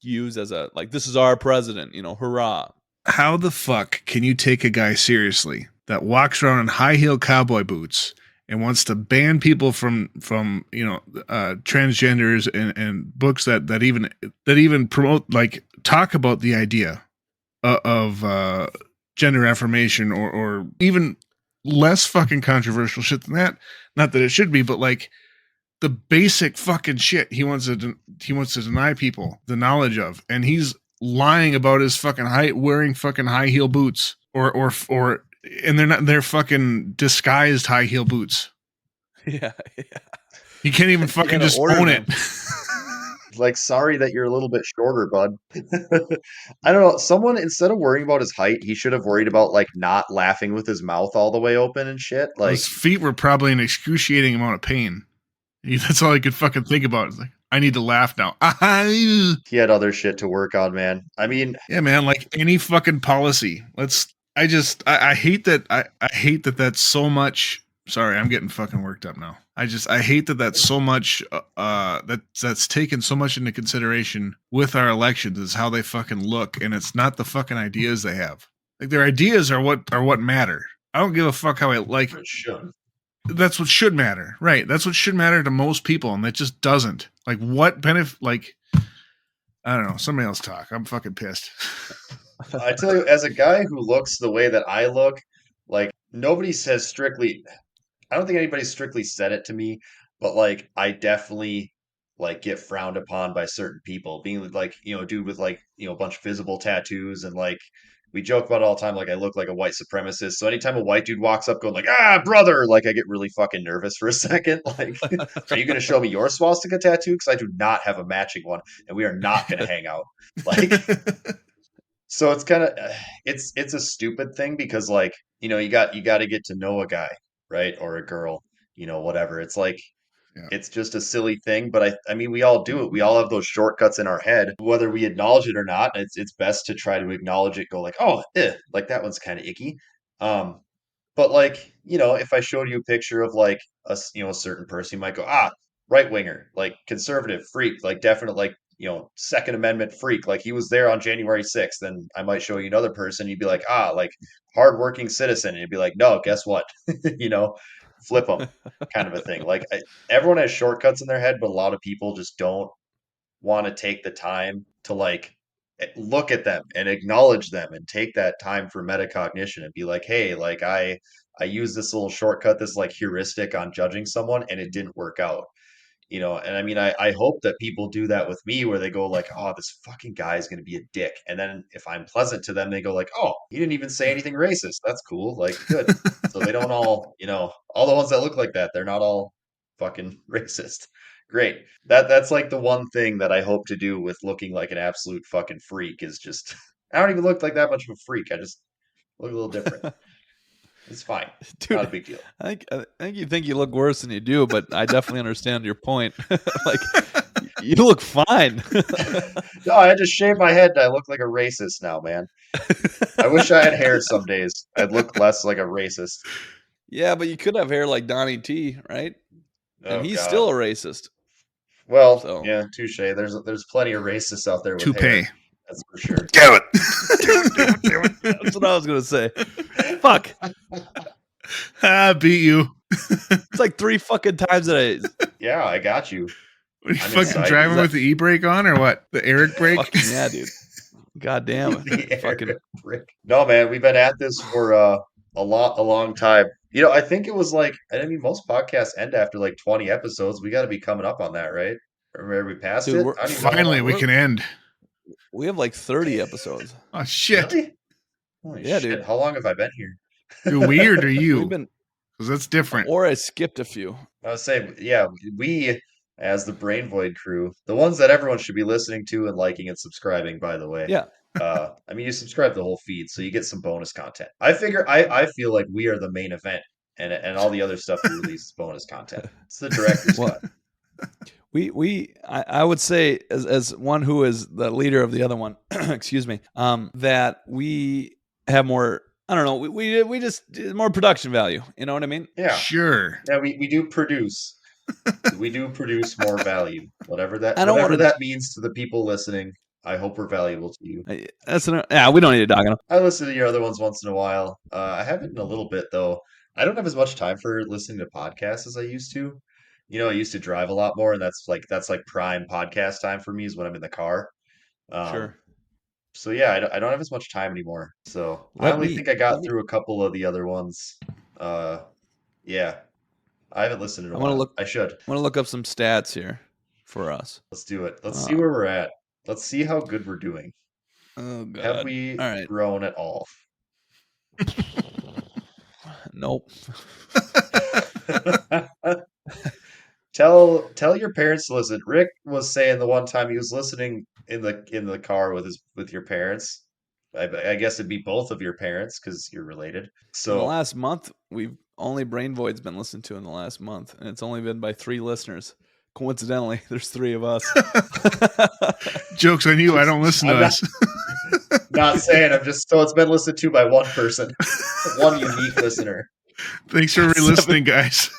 A: use as a like this is our president, hurrah.
C: How the fuck can you take a guy seriously that walks around in high heel cowboy boots and wants to ban people from transgenders and books that even promote, like, talk about the idea of gender affirmation or even less fucking controversial shit than that? Not that it should be, but like the basic fucking shit he wants to deny people the knowledge of, and he's lying about his fucking height, wearing fucking high heel boots, or and they're fucking disguised high heel boots.
A: Yeah.
C: He can't even fucking just
A: order
C: own
A: them.
C: it.
B: Like, sorry that you're a little bit shorter, bud. I don't know. Someone, instead of worrying about his height, he should have worried about like not laughing with his mouth all the way open and shit. Like,
C: His feet were probably an excruciating amount of pain. That's all I could fucking think about. It's like, I need to laugh now.
B: he had other shit to work on, man. I mean,
C: Yeah, man, like any fucking policy. I hate that. I hate that that's so much. Sorry, I'm getting fucking worked up now. I hate that that's so much, that's taken so much into consideration with our elections is how they fucking look. And it's not the fucking ideas they have. Like, their ideas are what matter. I don't give a fuck how I like.
B: it should.
C: that's what should matter, right? That's what should matter to most people, and that just doesn't. Like, what benefit? Like, I don't know. Somebody else talk. I'm fucking pissed.
B: I tell you, as a guy who looks the way that I look, like nobody says strictly. I don't think anybody strictly said it to me, but like I definitely like get frowned upon by certain people. Being like, a dude with like, a bunch of visible tattoos and like we joke about it all the time, like I look like a white supremacist. So anytime a white dude walks up going like, ah, brother, like I get really fucking nervous for a second. Like, are you gonna show me your swastika tattoo? Because I do not have a matching one, and we are not gonna hang out. Like so it's kind of it's a stupid thing because like you got to get to know a guy, right, or a girl, whatever. It's like
C: Yeah.
B: it's just a silly thing, but I mean we all do it. We all have those shortcuts in our head, whether we acknowledge it or not. It's best to try to acknowledge it. Go like, oh, like that one's kind of icky. Um, but like, if I showed you a picture of like a certain person, you might go, ah, right winger, like conservative freak, like definite, like, Second Amendment freak, like he was there on January 6th. Then I might show you another person, you'd be like, ah, like hardworking citizen, and you'd be like, no, guess what, you know, flip them, kind of a thing. Like everyone has shortcuts in their head, but a lot of people just don't want to take the time to like look at them and acknowledge them and take that time for metacognition and be like, hey, like I use this little shortcut, this like heuristic on judging someone, and it didn't work out. And I mean, I hope that people do that with me where they go like, oh, this fucking guy is going to be a dick. And then if I'm pleasant to them, they go like, oh, he didn't even say anything racist. That's cool. Like, good. So they don't all, all the ones that look like that, they're not all fucking racist. Great. That's like the one thing that I hope to do with looking like an absolute fucking freak is just, I don't even look like that much of a freak. I just look a little different. It's fine.
A: Dude,
B: not a big deal.
A: I think you think you look worse than you do, but I definitely understand your point. Like, you look fine.
B: No, I had to shave my head and I look like a racist now, man. I wish I had hair some days. I'd look less like a racist.
A: Yeah, but you could have hair like Donnie T, right? And
B: Oh
A: he's
B: God.
A: still a racist.
B: Well,
A: So.
B: yeah, touche. There's plenty of racists out there with
C: Toupee.
B: hair. That's for sure.
C: Damn it.
A: That's what I was gonna say. Fuck.
C: I beat you.
A: It's like 3 fucking times today.
B: Yeah, I got you.
C: What, are you
B: I'm
C: fucking
B: excited.
C: driving
A: Is
C: with the e-brake on or what? The Eric brake?
A: Fucking yeah, dude. God damn
B: The
A: it. Fucking
B: Eric brick. No, man, we've been at this for a long time. I think it was like, I mean, most podcasts end after like 20 episodes. We got to be coming up on that, right? Or are we past
A: Dude,
B: it? I don't even know how
C: Finally,
B: long
C: we
B: we're-
C: can end.
A: we have like 30 episodes.
C: Oh, shit.
B: Really? Holy
A: Yeah,
B: shit.
A: dude.
B: How long have I been here?
C: Do we or do you?
A: We've been,
C: Because that's different.
A: or I skipped a few.
B: I was saying, yeah, we as the Brain Void crew, the ones that everyone should be listening to and liking and subscribing, by the way.
A: Yeah.
B: I mean, you subscribe to the whole feed, so you get some bonus content. I feel like we are the main event, and all the other stuff we release is bonus content. It's the director's
A: Well,
B: cut.
A: I would say as one who is the leader of the other one, excuse me, that we have more. I don't know. We just more production value. You know what I mean?
B: Yeah,
C: Sure.
B: yeah. We do produce. We do produce more value, whatever that
A: I don't
B: whatever
A: wanna-
B: that means to the people listening. I hope we're valuable to you.
A: Yeah. We don't need to dog on them.
B: I listen to your other ones once in a while. I haven't in a little bit though. I don't have as much time for listening to podcasts as I used to. I used to drive a lot more, and that's like prime podcast time for me is when I'm in the car.
A: Sure.
B: So yeah, I don't have as much time anymore. So I only think I got through a couple of the other ones. Yeah, I haven't listened in a while. I should.
A: I want to look up some stats here for us.
B: Let's do it. Let's see where we're at. Let's see how good we're doing.
A: Oh God.
B: Have we
A: All right.
B: grown at all?
A: Nope.
B: Tell your parents to listen. Rick was saying the one time he was listening in the car with your parents. I guess it'd be both of your parents because you're related.
A: In the
B: So
A: last month, we've only Brain Void's been listened to in the last month, and it's only been by 3 listeners. Coincidentally, there's 3 of us.
C: Joke's on you. I don't listen to
B: I'm
C: us.
B: not saying, I'm just so it's been listened to by one person, one unique listener.
C: Thanks for re-listening, guys.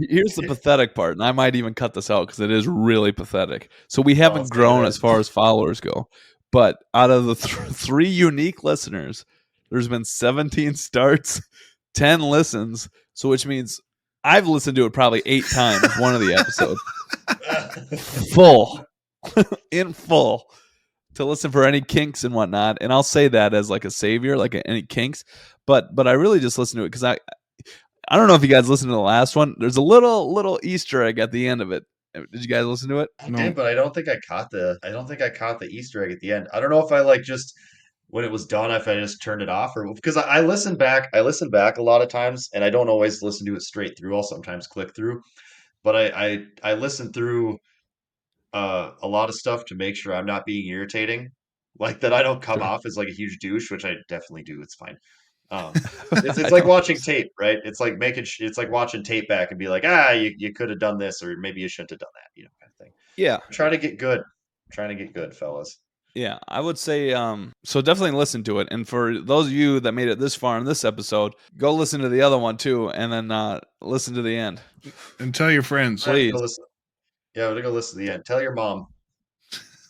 A: Here's the pathetic part, and I might even cut this out because it is really pathetic. So we haven't
B: it's
A: grown
B: good.
A: as far as followers go, but out of the 3 unique listeners, there's been 17 starts, 10 listens. So which means I've listened to it probably 8 times. One of the episodes, full, in full, to listen for any kinks and whatnot. And I'll say that as like a savior, like any kinks. But I really just listen to it because I don't know if you guys listened to the last one. There's a little Easter egg at the end of it. Did you guys listen to it?
B: I did, but I don't think I caught the Easter egg at the end. I don't know if I like just when it was done, if I just turned it off, or because I listen back a lot of times, and I don't always listen to it straight through. I'll sometimes click through, but I listen through a lot of stuff to make sure I'm not being irritating, like that I don't come
A: Sure.
B: off as like a huge douche, which I definitely do. It's fine. Um, it's
A: I
B: like
A: don't
B: watching
A: think so.
B: tape, right? It's like it's like watching tape back and be like, you could have done this, or maybe you shouldn't have done that, kind of thing.
A: Yeah.
B: I'm trying to get good. Trying to get good, fellas.
A: Yeah, I would say so definitely listen to it. And for those of you that made it this far in this episode, go listen to the other one too, and then listen to the end.
C: And tell your friends.
A: Please.
B: Go listen. Yeah, we're gonna go listen to the end. Tell your mom.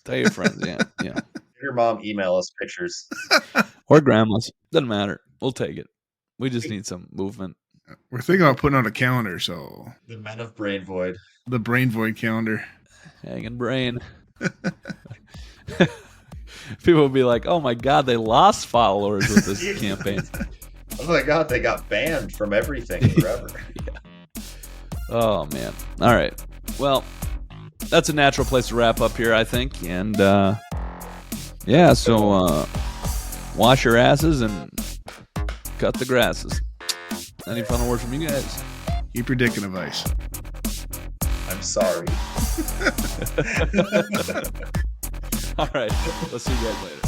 A: Tell your friends, yeah.
B: Have your mom email us pictures.
A: Or grandmas. Doesn't matter. We'll take it. We just need some movement.
C: We're thinking about putting out a calendar, so
B: The Men of Brain Void.
C: the Brain Void calendar.
A: Hanging brain. People will be like, oh my God, they lost followers with this campaign.
B: Oh my God, they got banned from everything forever.
A: Yeah. Oh, man. All right. Well, that's a natural place to wrap up here, I think. And yeah, so wash your asses and cut the grasses. Any final words from you guys?
C: Keep your dick in a vice.
B: I'm sorry.
A: All right. Let's see you guys later.